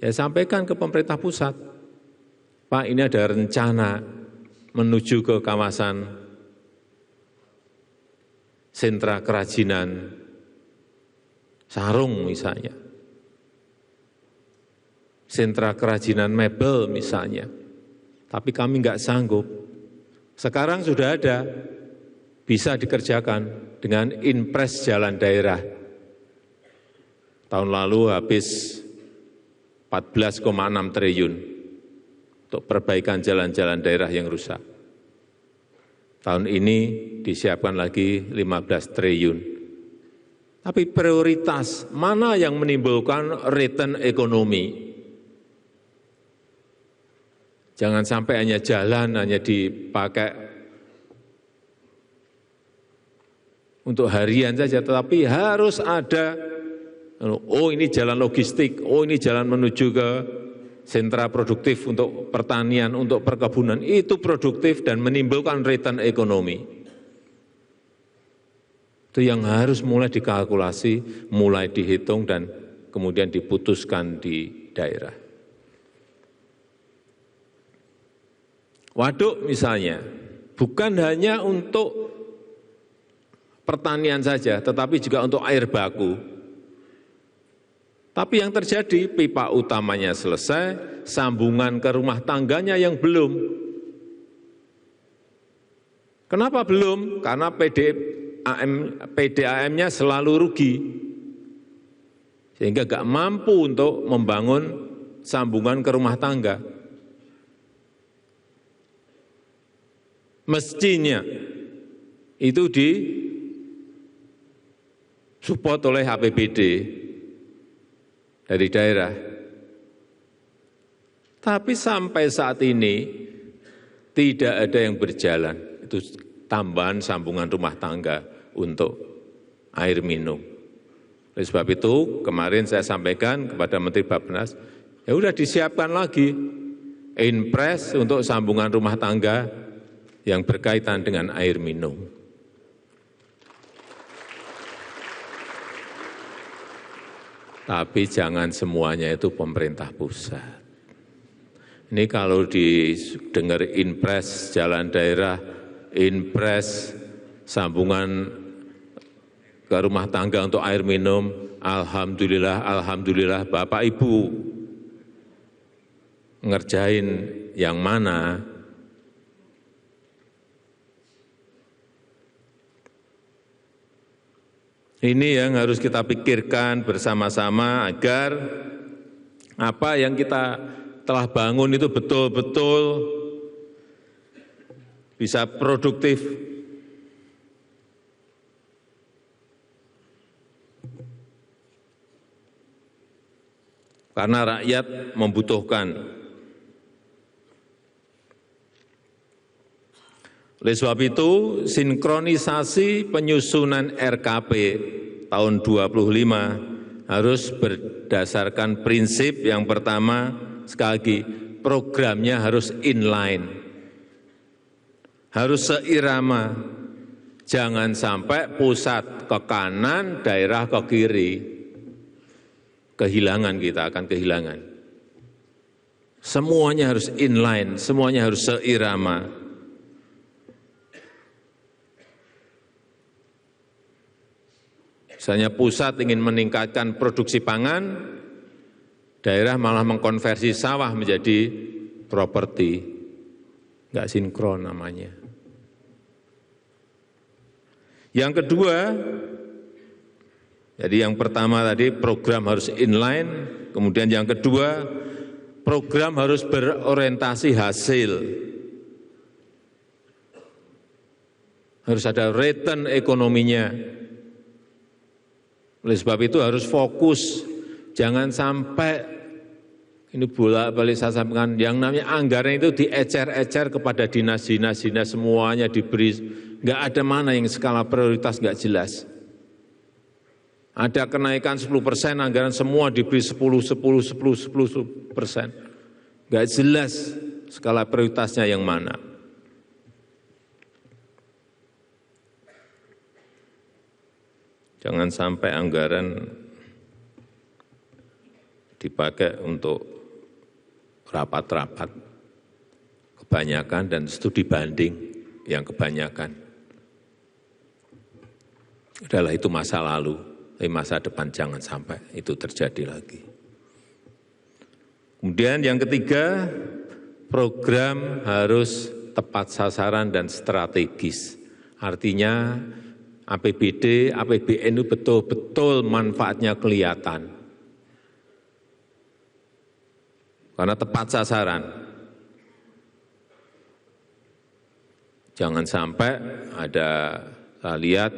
ya sampaikan ke pemerintah pusat. Pak, ini ada rencana menuju ke kawasan sentra kerajinan sarung misalnya, sentra kerajinan mebel misalnya, tapi kami nggak sanggup. Sekarang sudah ada, bisa dikerjakan dengan Inpres Jalan Daerah. Tahun lalu habis 14,6 triliun untuk perbaikan jalan-jalan daerah yang rusak. Tahun ini disiapkan lagi 15 triliun. Tapi prioritas mana yang menimbulkan return ekonomi? Jangan sampai hanya jalan, hanya dipakai untuk harian saja, tetapi harus ada, oh ini jalan logistik, oh ini jalan menuju ke sentra produktif untuk pertanian, untuk perkebunan, itu produktif dan menimbulkan return ekonomi. Itu yang harus mulai dikalkulasi, mulai dihitung dan kemudian diputuskan di daerah. Waduk misalnya, bukan hanya untuk pertanian saja, tetapi juga untuk air baku. Tapi yang terjadi, pipa utamanya selesai, sambungan ke rumah tangganya yang belum. Kenapa belum? Karena PDAM-nya selalu rugi. Sehingga nggak mampu untuk membangun sambungan ke rumah tangga. Mestinya itu disupport oleh APBD dari daerah. Tapi sampai saat ini tidak ada yang berjalan. Itu tambahan sambungan rumah tangga untuk air minum. Oleh sebab itu kemarin saya sampaikan kepada Menteri Bappenas, ya udah disiapkan lagi Inpres untuk sambungan rumah tangga yang berkaitan dengan air minum. Tapi jangan semuanya itu pemerintah pusat. Ini kalau didengar Inpres jalan daerah, Inpres sambungan ke rumah tangga untuk air minum, alhamdulillah Bapak Ibu ngerjain yang mana? Ini yang harus kita pikirkan bersama-sama agar apa yang kita telah bangun itu betul-betul bisa produktif. Karena rakyat membutuhkan. Oleh sebab itu, sinkronisasi penyusunan RKP tahun 25 harus berdasarkan prinsip yang pertama, sekali lagi, programnya harus inline, harus seirama, jangan sampai pusat ke kanan, daerah ke kiri, kehilangan kita akan kehilangan. Semuanya harus inline, semuanya harus seirama. Misalnya pusat ingin meningkatkan produksi pangan, daerah malah mengkonversi sawah menjadi properti. Enggak sinkron namanya. Yang kedua, jadi yang pertama tadi program harus inline, kemudian yang kedua program harus berorientasi hasil. Harus ada return ekonominya. Oleh sebab itu harus fokus, jangan sampai ini bolak-balik saya sampaikan, yang namanya anggaran itu diecer-ecer kepada dinas-dinas semuanya diberi, enggak ada mana yang skala prioritas enggak jelas. Ada kenaikan 10%, anggaran semua diberi 10%. Enggak jelas skala prioritasnya yang mana. Jangan sampai anggaran dipakai untuk rapat-rapat kebanyakan dan studi banding yang kebanyakan. Adalah itu masa lalu. Tapi masa depan jangan sampai itu terjadi lagi. Kemudian yang ketiga, program harus tepat sasaran dan strategis. Artinya APBD, APBN itu betul-betul manfaatnya kelihatan. Karena tepat sasaran. Jangan sampai ada, saya lihat,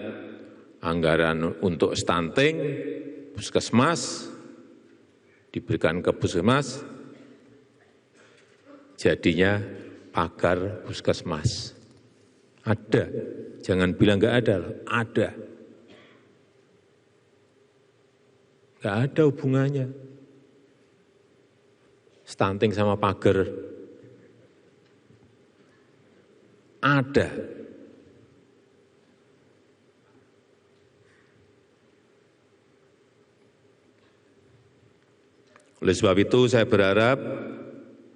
anggaran untuk stunting, puskesmas, diberikan ke puskesmas, jadinya pagar puskesmas. Ada, jangan bilang nggak ada, ada. Nggak ada hubungannya. Stunting sama pagar. Ada. Oleh sebab itu saya berharap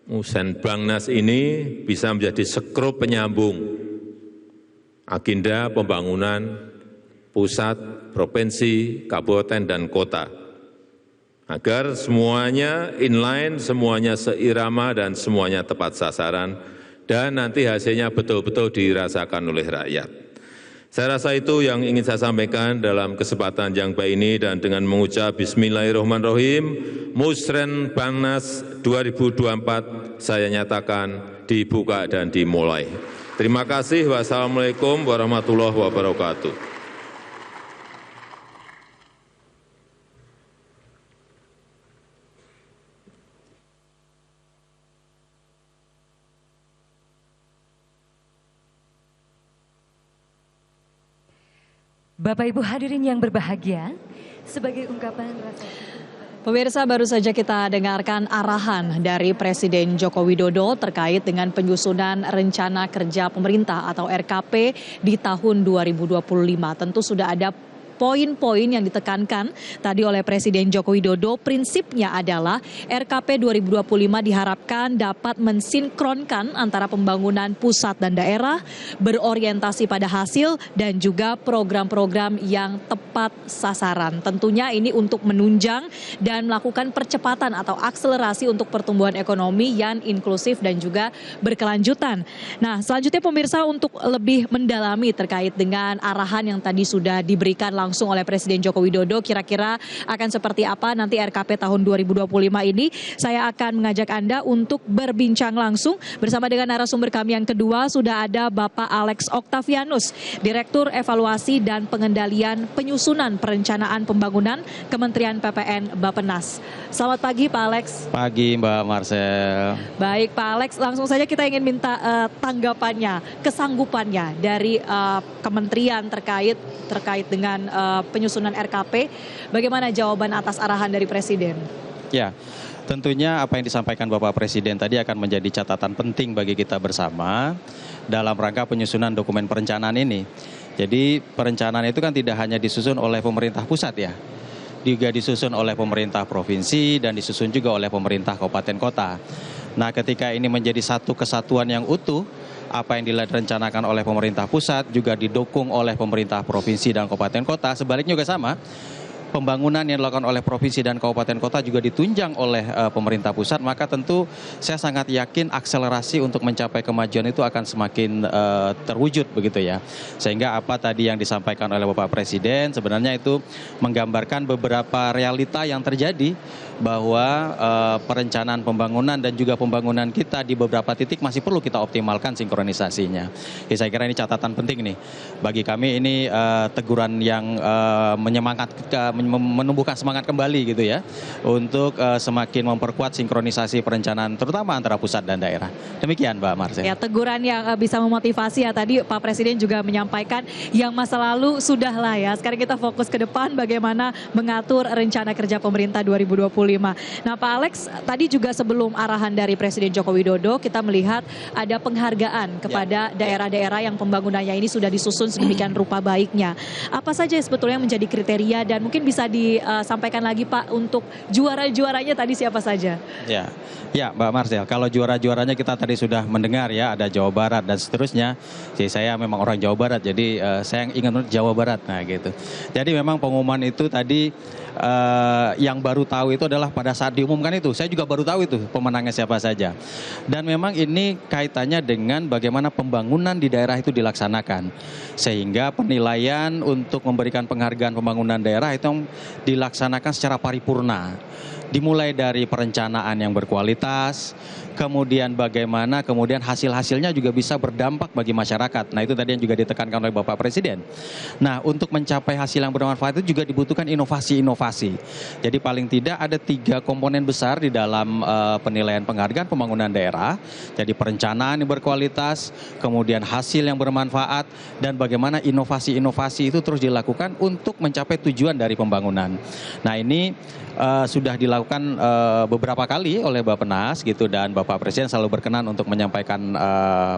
Musrenbangnas ini bisa menjadi skrup penyambung agenda pembangunan pusat, provinsi, kabupaten, dan kota. Agar semuanya inline, semuanya seirama, dan semuanya tepat sasaran, dan nanti hasilnya betul-betul dirasakan oleh rakyat. Saya rasa itu yang ingin saya sampaikan dalam kesempatan yang baik ini, dan dengan mengucap Bismillahirrahmanirrahim, Musrenbangnas 2024 saya nyatakan dibuka dan dimulai. Terima kasih. Wassalamualaikum warahmatullahi wabarakatuh. Bapak Ibu hadirin yang berbahagia, sebagai ungkapan rasa Pemirsa, baru saja kita dengarkan arahan dari Presiden Joko Widodo terkait dengan penyusunan rencana kerja pemerintah atau RKP di tahun 2025. Tentu sudah ada poin-poin yang ditekankan tadi oleh Presiden Joko Widodo. Prinsipnya adalah RKP 2025 diharapkan dapat mensinkronkan antara pembangunan pusat dan daerah, berorientasi pada hasil, dan juga program-program yang tepat sasaran. Tentunya ini untuk menunjang dan melakukan percepatan atau akselerasi untuk pertumbuhan ekonomi yang inklusif dan juga berkelanjutan. Nah, selanjutnya pemirsa, untuk lebih mendalami terkait dengan arahan yang tadi sudah diberikan langsung oleh Presiden Joko Widodo, kira-kira akan seperti apa nanti RKP tahun 2025 ini, saya akan mengajak Anda untuk berbincang langsung bersama dengan narasumber kami yang kedua. Sudah ada Bapak Alex Octavianus, Direktur Evaluasi dan Pengendalian Penyusunan Perencanaan Pembangunan Kementerian PPN Bappenas. Selamat pagi Pak Alex. Pagi Mbak Marcel. Baik Pak Alex, langsung saja kita ingin minta tanggapannya, kesanggupannya dari kementerian terkait dengan penyusunan RKP. Bagaimana jawaban atas arahan dari Presiden? Ya, tentunya apa yang disampaikan Bapak Presiden tadi akan menjadi catatan penting bagi kita bersama dalam rangka penyusunan dokumen perencanaan ini. Jadi perencanaan itu kan tidak hanya disusun oleh pemerintah pusat ya, juga disusun oleh pemerintah provinsi dan disusun juga oleh pemerintah kabupaten kota. Nah, ketika ini menjadi satu kesatuan yang utuh, apa yang direncanakan oleh pemerintah pusat juga didukung oleh pemerintah provinsi dan kabupaten kota. Sebaliknya juga sama, pembangunan yang dilakukan oleh provinsi dan kabupaten kota juga ditunjang oleh pemerintah pusat, maka tentu saya sangat yakin akselerasi untuk mencapai kemajuan itu akan semakin terwujud begitu ya. Sehingga apa tadi yang disampaikan oleh Bapak Presiden sebenarnya itu menggambarkan beberapa realita yang terjadi, bahwa perencanaan pembangunan dan juga pembangunan kita di beberapa titik masih perlu kita optimalkan sinkronisasinya. Ya, saya kira ini catatan penting nih bagi kami, ini teguran yang menumbuhkan semangat kembali gitu ya, untuk semakin memperkuat sinkronisasi perencanaan terutama antara pusat dan daerah. Demikian Mbak Marcel. Ya, teguran yang bisa memotivasi ya. Tadi Pak Presiden juga menyampaikan yang masa lalu sudahlah ya. Sekarang kita fokus ke depan bagaimana mengatur rencana kerja pemerintah 2025. Nah Pak Alex, tadi juga sebelum arahan dari Presiden Joko Widodo, kita melihat ada penghargaan kepada daerah-daerah yang pembangunannya ini sudah disusun sedemikian rupa baiknya. Apa saja sebetulnya menjadi kriteria dan mungkin bisa bisa disampaikan lagi Pak untuk juara-juaranya tadi siapa saja? Ya Mbak Marcel, kalau juara-juaranya kita tadi sudah mendengar ya, ada Jawa Barat dan seterusnya. Jadi saya memang orang Jawa Barat, jadi saya ingat Jawa Barat, nah gitu. Jadi memang pengumuman itu tadi yang baru tahu itu adalah pada saat diumumkan itu. Saya juga baru tahu itu pemenangnya siapa saja. Dan memang ini kaitannya dengan bagaimana pembangunan di daerah itu dilaksanakan. Sehingga penilaian untuk memberikan penghargaan pembangunan daerah itu dilaksanakan secara paripurna. Dimulai dari perencanaan yang berkualitas, kemudian bagaimana kemudian hasil-hasilnya juga bisa berdampak bagi masyarakat. Nah itu tadi yang juga ditekankan oleh Bapak Presiden. Nah untuk mencapai hasil yang bermanfaat itu juga dibutuhkan inovasi-inovasi. Jadi paling tidak ada 3 komponen besar di dalam penilaian penghargaan pembangunan daerah. Jadi perencanaan yang berkualitas, kemudian hasil yang bermanfaat, dan bagaimana inovasi-inovasi itu terus dilakukan untuk mencapai tujuan dari pembangunan. Nah ini sudah dilakukan beberapa kali oleh Bappenas gitu, dan Bapak Presiden selalu berkenan untuk menyampaikan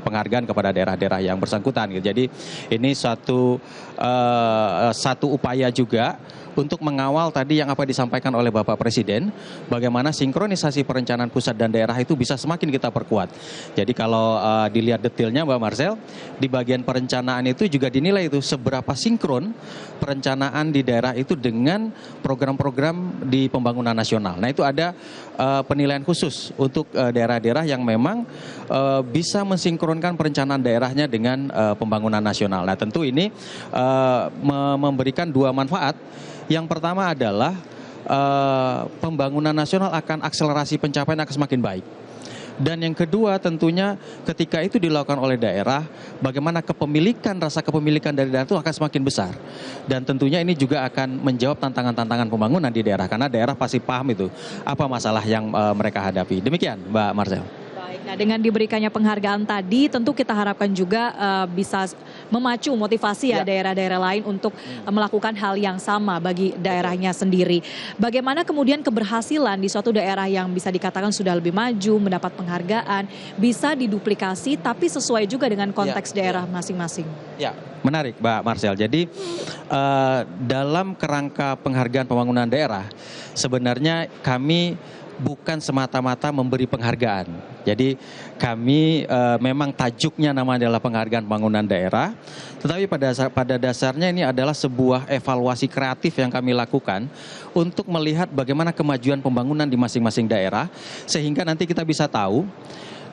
penghargaan kepada daerah-daerah yang bersangkutan gitu. Jadi ini satu upaya juga untuk mengawal tadi yang apa disampaikan oleh Bapak Presiden, bagaimana sinkronisasi perencanaan pusat dan daerah itu bisa semakin kita perkuat. Jadi kalau dilihat detailnya Mbak Marcel, di bagian perencanaan itu juga dinilai itu seberapa sinkron perencanaan di daerah itu dengan program-program di pembangunan nasional. Nah itu ada penilaian khusus untuk daerah-daerah yang memang bisa mensinkronkan perencanaan daerahnya dengan pembangunan nasional. Nah tentu ini memberikan 2 manfaat. Yang pertama adalah pembangunan nasional akan akselerasi pencapaian akan semakin baik. Dan yang kedua tentunya ketika itu dilakukan oleh daerah, bagaimana rasa kepemilikan dari daerah itu akan semakin besar. Dan tentunya ini juga akan menjawab tantangan-tantangan pembangunan di daerah, karena daerah pasti paham itu apa masalah yang mereka hadapi. Demikian Mbak Marcel. Nah, dengan diberikannya penghargaan tadi, tentu kita harapkan juga bisa memacu motivasi ya daerah-daerah lain untuk melakukan hal yang sama bagi daerahnya sendiri. Bagaimana kemudian keberhasilan di suatu daerah yang bisa dikatakan sudah lebih maju, mendapat penghargaan, bisa diduplikasi tapi sesuai juga dengan konteks daerah masing-masing. Ya, menarik Mbak Marcel. Jadi dalam kerangka penghargaan pembangunan daerah, sebenarnya kami bukan semata-mata memberi penghargaan. Jadi kami memang tajuknya nama adalah penghargaan pembangunan daerah, tetapi pada dasarnya ini adalah sebuah evaluasi kreatif yang kami lakukan untuk melihat bagaimana kemajuan pembangunan di masing-masing daerah, sehingga nanti kita bisa tahu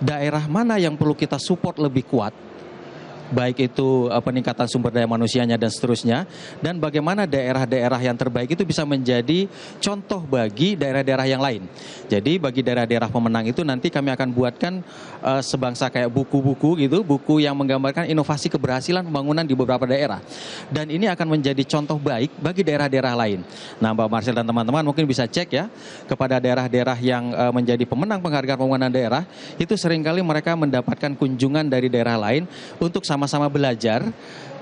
daerah mana yang perlu kita support lebih kuat, baik itu peningkatan sumber daya manusianya dan seterusnya, dan bagaimana daerah-daerah yang terbaik itu bisa menjadi contoh bagi daerah-daerah yang lain. Jadi bagi daerah-daerah pemenang itu nanti kami akan buatkan sebangsa kayak buku-buku gitu, buku yang menggambarkan inovasi keberhasilan pembangunan di beberapa daerah. Dan ini akan menjadi contoh baik bagi daerah-daerah lain. Nah Mbak Marcel dan teman-teman mungkin bisa cek ya kepada daerah-daerah yang menjadi pemenang penghargaan pembangunan daerah, itu seringkali mereka mendapatkan kunjungan dari daerah lain untuk sama-sama belajar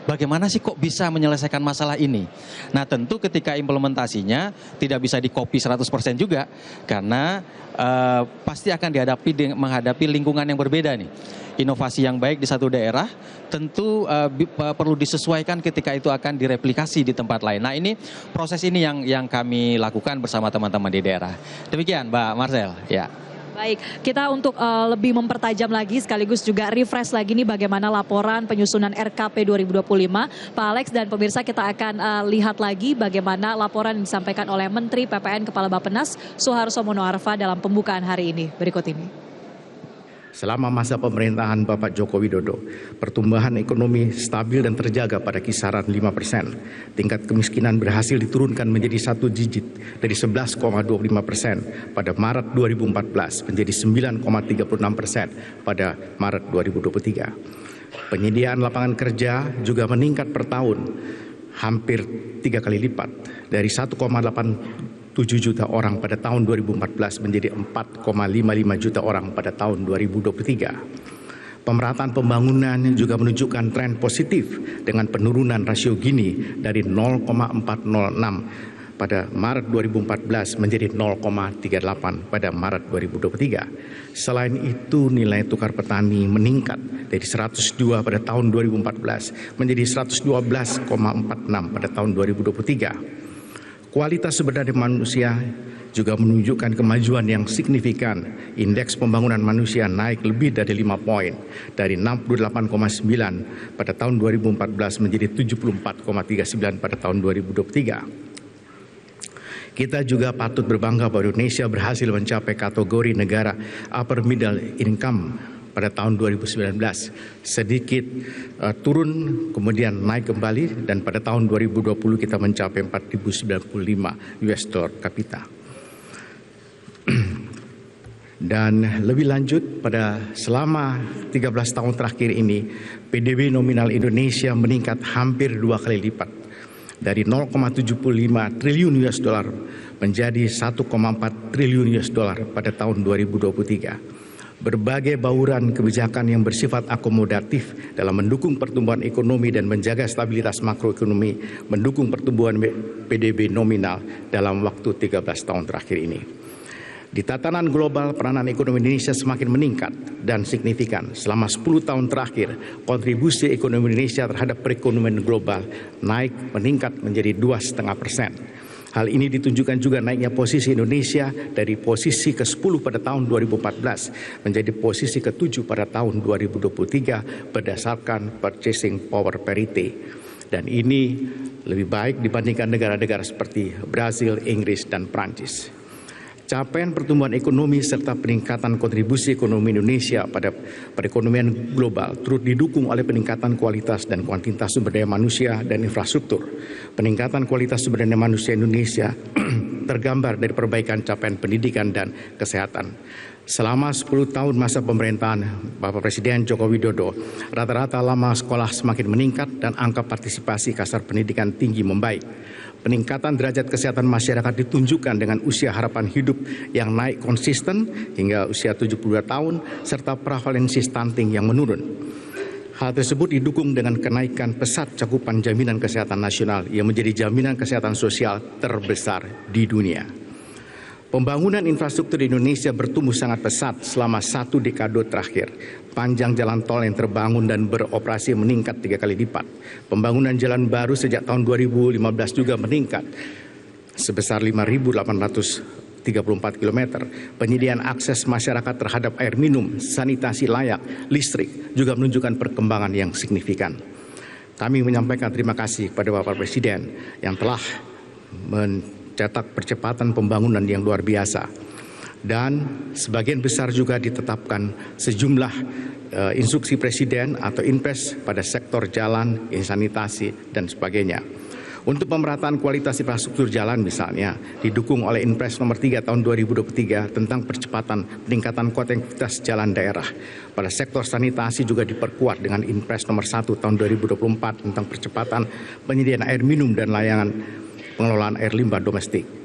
bagaimana sih kok bisa menyelesaikan masalah ini. Nah tentu ketika implementasinya tidak bisa di-copy 100% juga, karena pasti akan menghadapi lingkungan yang berbeda nih. Inovasi yang baik di satu daerah tentu perlu disesuaikan ketika itu akan direplikasi di tempat lain. Nah ini proses ini yang kami lakukan bersama teman-teman di daerah. Demikian Mbak Marcel. Ya. Baik, kita untuk lebih mempertajam lagi sekaligus juga refresh lagi nih bagaimana laporan penyusunan RKP 2025. Pak Alex dan pemirsa, kita akan lihat lagi bagaimana laporan yang disampaikan oleh Menteri PPN Kepala Bappenas Suharso Monoarfa dalam pembukaan hari ini. Berikut ini. Selama masa pemerintahan Bapak Joko Widodo, pertumbuhan ekonomi stabil dan terjaga pada kisaran 5%. Tingkat kemiskinan berhasil diturunkan menjadi 1 digit dari 11,25% pada Maret 2014 menjadi 9,36% pada Maret 2023. Penyediaan lapangan kerja juga meningkat per tahun hampir 3 kali lipat dari 1,87 juta orang pada tahun 2014 menjadi 4,55 juta orang pada tahun 2023. Pemerataan pembangunan juga menunjukkan tren positif dengan penurunan rasio Gini dari 0,406 pada Maret 2014 menjadi 0,38 pada Maret 2023. Selain itu, nilai tukar petani meningkat dari 102 pada tahun 2014 menjadi 112,46 pada tahun 2023. Kualitas sumber daya manusia juga menunjukkan kemajuan yang signifikan. Indeks pembangunan manusia naik lebih dari 5 poin, dari 68,9 pada tahun 2014 menjadi 74,39 pada tahun 2023. Kita juga patut berbangga bahwa Indonesia berhasil mencapai kategori negara upper middle income pada tahun 2019, sedikit turun kemudian naik kembali, dan pada tahun 2020 kita mencapai 4.095 US dollar kapita. Dan lebih lanjut, pada selama 13 tahun terakhir ini, PDB nominal Indonesia meningkat hampir 2 kali lipat, dari 0,75 triliun US dollar menjadi 1,4 triliun US dollar pada tahun 2023. Berbagai bauran kebijakan yang bersifat akomodatif dalam mendukung pertumbuhan ekonomi dan menjaga stabilitas makroekonomi mendukung pertumbuhan PDB nominal dalam waktu 13 tahun terakhir ini. Di tatanan global, peranan ekonomi Indonesia semakin meningkat dan signifikan. Selama 10 tahun terakhir, kontribusi ekonomi Indonesia terhadap perekonomian global meningkat menjadi 2,5%. Hal ini ditunjukkan juga naiknya posisi Indonesia dari posisi ke-10 pada tahun 2014 menjadi posisi ke-7 pada tahun 2023 berdasarkan purchasing power parity. Dan ini lebih baik dibandingkan negara-negara seperti Brasil, Inggris, dan Prancis. Capaian pertumbuhan ekonomi serta peningkatan kontribusi ekonomi Indonesia pada perekonomian global turut didukung oleh peningkatan kualitas dan kuantitas sumber daya manusia dan infrastruktur. Peningkatan kualitas sumber daya manusia Indonesia tergambar dari perbaikan capaian pendidikan dan kesehatan. Selama 10 tahun masa pemerintahan Bapak Presiden Joko Widodo, rata-rata lama sekolah semakin meningkat dan angka partisipasi kasar pendidikan tinggi membaik. Peningkatan derajat kesehatan masyarakat ditunjukkan dengan usia harapan hidup yang naik konsisten hingga usia 72 tahun serta prevalensi stunting yang menurun. Hal tersebut didukung dengan kenaikan pesat cakupan jaminan kesehatan nasional yang menjadi jaminan kesehatan sosial terbesar di dunia. Pembangunan infrastruktur di Indonesia bertumbuh sangat pesat selama 1 dekade terakhir. Panjang jalan tol yang terbangun dan beroperasi meningkat 3 kali lipat. Pembangunan jalan baru sejak tahun 2015 juga meningkat sebesar 5.834 km. Penyediaan akses masyarakat terhadap air minum, sanitasi layak, listrik juga menunjukkan perkembangan yang signifikan. Kami menyampaikan terima kasih kepada Bapak Presiden yang telah mencetak percepatan pembangunan yang luar biasa. Dan sebagian besar juga ditetapkan sejumlah instruksi Presiden atau impres pada sektor jalan, sanitasi, dan sebagainya. Untuk pemerataan kualitas infrastruktur jalan misalnya, didukung oleh Impres nomor 3 tahun 2023 tentang percepatan peningkatan konektivitas jalan daerah. Pada sektor sanitasi juga diperkuat dengan Impres nomor 1 tahun 2024 tentang percepatan penyediaan air minum dan layanan pengelolaan air limbah domestik.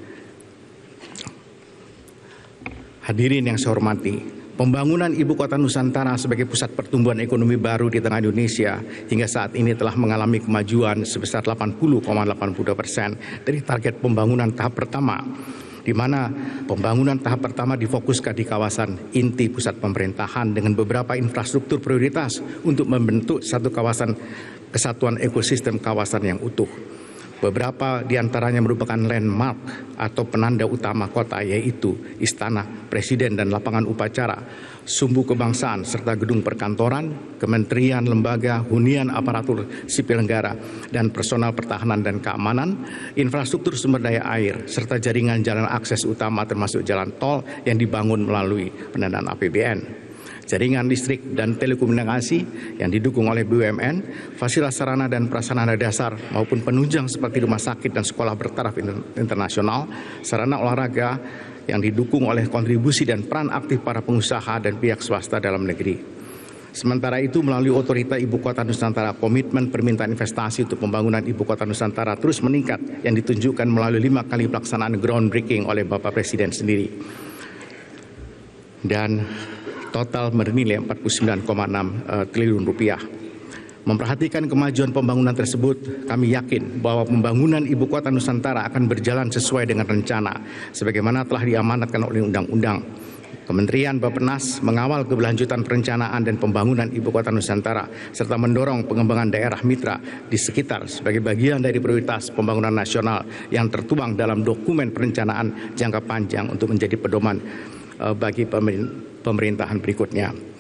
Hadirin yang saya hormati, pembangunan Ibu Kota Nusantara sebagai pusat pertumbuhan ekonomi baru di tengah Indonesia hingga saat ini telah mengalami kemajuan sebesar 80,82% dari target pembangunan tahap pertama, di mana pembangunan tahap pertama difokuskan di kawasan inti pusat pemerintahan dengan beberapa infrastruktur prioritas untuk membentuk satu kawasan kesatuan ekosistem kawasan yang utuh. Beberapa diantaranya merupakan landmark atau penanda utama kota, yaitu Istana Presiden dan lapangan upacara, sumbu kebangsaan serta gedung perkantoran, kementerian, lembaga, hunian aparatur sipil negara, dan personal pertahanan dan keamanan, infrastruktur sumber daya air, serta jaringan jalan akses utama termasuk jalan tol yang dibangun melalui pendanaan APBN. Jaringan listrik dan telekomunikasi yang didukung oleh BUMN, fasilitas sarana dan prasarana dasar maupun penunjang seperti rumah sakit dan sekolah bertaraf internasional, sarana olahraga yang didukung oleh kontribusi dan peran aktif para pengusaha dan pihak swasta dalam negeri. Sementara itu, melalui Otorita Ibu Kota Nusantara, komitmen permintaan investasi untuk pembangunan Ibu Kota Nusantara terus meningkat yang ditunjukkan melalui 5 kali pelaksanaan groundbreaking oleh Bapak Presiden sendiri. Dan total bernilai 49,6 triliun rupiah. Memperhatikan kemajuan pembangunan tersebut, kami yakin bahwa pembangunan Ibu Kota Nusantara akan berjalan sesuai dengan rencana, sebagaimana telah diamanatkan oleh Undang-Undang. Kementerian Bappenas mengawal keberlanjutan perencanaan dan pembangunan Ibu Kota Nusantara serta mendorong pengembangan daerah mitra di sekitar sebagai bagian dari prioritas pembangunan nasional yang tertuang dalam dokumen perencanaan jangka panjang untuk menjadi pedoman bagi pemerintahan berikutnya.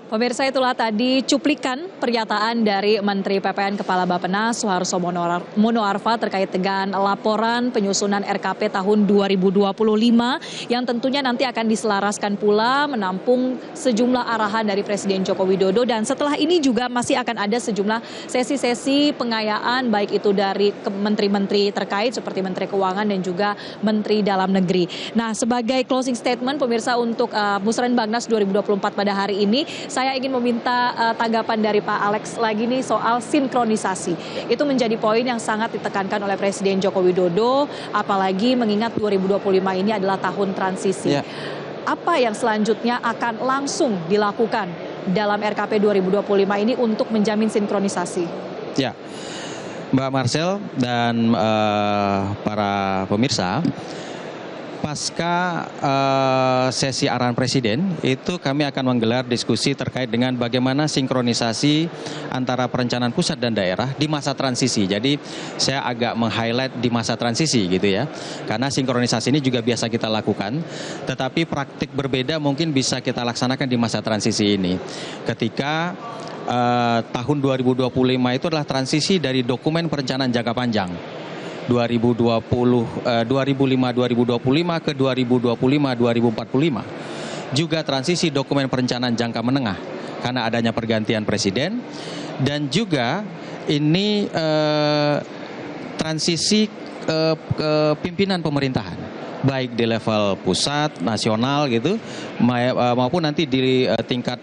Pemirsa, itulah tadi cuplikan pernyataan dari Menteri PPN Kepala Bappenas Suharso Monoarfa terkait dengan laporan penyusunan RKP tahun 2025 yang tentunya nanti akan diselaraskan pula menampung sejumlah arahan dari Presiden Joko Widodo, dan setelah ini juga masih akan ada sejumlah sesi-sesi pengayaan baik itu dari menteri-menteri terkait seperti Menteri Keuangan dan juga Menteri Dalam Negeri. Nah, sebagai closing statement pemirsa untuk Musrenbangnas 2024 pada hari ini, saya ingin meminta tanggapan dari Pak Alex lagi nih soal sinkronisasi. Itu menjadi poin yang sangat ditekankan oleh Presiden Joko Widodo, apalagi mengingat 2025 ini adalah tahun transisi. Apa yang selanjutnya akan langsung dilakukan dalam RKP 2025 ini untuk menjamin sinkronisasi? Ya, Mbak Marcel dan para pemirsa, pasca sesi arahan Presiden itu kami akan menggelar diskusi terkait dengan bagaimana sinkronisasi antara perencanaan pusat dan daerah di masa transisi. Jadi saya agak meng-highlight di masa transisi gitu ya. Karena sinkronisasi ini juga biasa kita lakukan, tetapi praktik berbeda mungkin bisa kita laksanakan di masa transisi ini. Ketika tahun 2025 itu adalah transisi dari dokumen perencanaan jangka panjang 2005-2025 ke 2025-2045. Juga transisi dokumen perencanaan jangka menengah karena adanya pergantian presiden, dan juga ini transisi pimpinan pemerintahan baik di level pusat, nasional gitu, maupun nanti di tingkat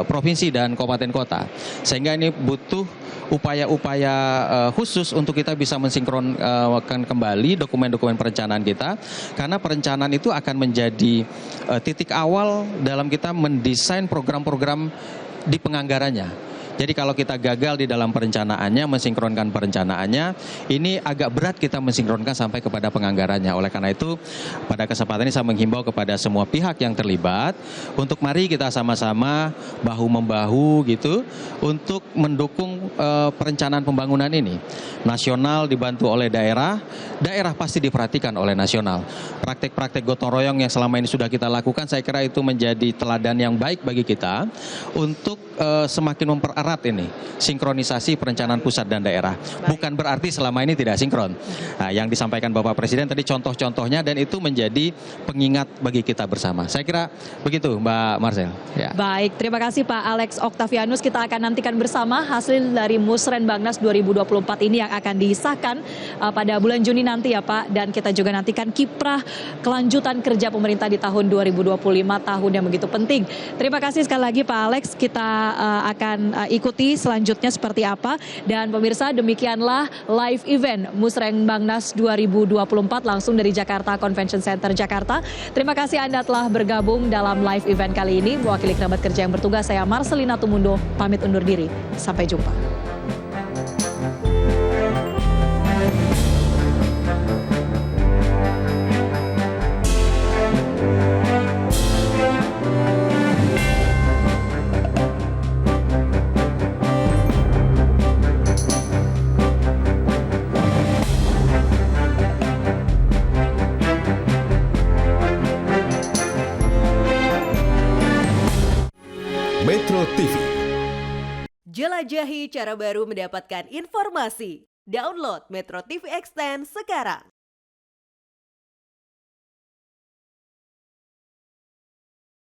provinsi dan kabupaten kota. Sehingga ini butuh upaya-upaya khusus untuk kita bisa mensinkronkan kembali dokumen-dokumen perencanaan kita, karena perencanaan itu akan menjadi titik awal dalam kita mendesain program-program di penganggarannya. Jadi kalau kita gagal di dalam perencanaannya, mensinkronkan perencanaannya, ini agak berat kita mensinkronkan sampai kepada penganggarannya. Oleh karena itu, pada kesempatan ini saya menghimbau kepada semua pihak yang terlibat untuk mari kita sama-sama bahu-membahu gitu untuk mendukung perencanaan pembangunan ini. Nasional dibantu oleh daerah, daerah pasti diperhatikan oleh nasional. Praktek-praktek gotong royong yang selama ini sudah kita lakukan, saya kira itu menjadi teladan yang baik bagi kita untuk semakin mempererat ini sinkronisasi perencanaan pusat dan daerah. Bukan berarti selama ini tidak sinkron. Nah, yang disampaikan Bapak Presiden tadi contoh-contohnya, dan itu menjadi pengingat bagi kita bersama. Saya kira begitu, Mbak Marcel. Ya. Baik, terima kasih Pak Alex Octavianus. Kita akan nantikan bersama hasil dari Musrenbangnas 2024 ini yang akan disahkan pada bulan Juni nanti ya Pak. Dan kita juga nantikan kiprah kelanjutan kerja pemerintah di tahun 2025, tahun yang begitu penting. Terima kasih sekali lagi Pak Alex. Kita akan ikuti selanjutnya seperti apa. Dan pemirsa, demikianlah live event Musrenbangnas 2024 langsung dari Jakarta Convention Center Jakarta. Terima kasih Anda telah bergabung dalam live event kali ini. Mewakili kerabat kerja yang bertugas, saya Marcelina Tumundo pamit undur diri. Sampai jumpa. Metro TV. Jelajahi cara baru mendapatkan informasi. Download Metro TV Extend sekarang.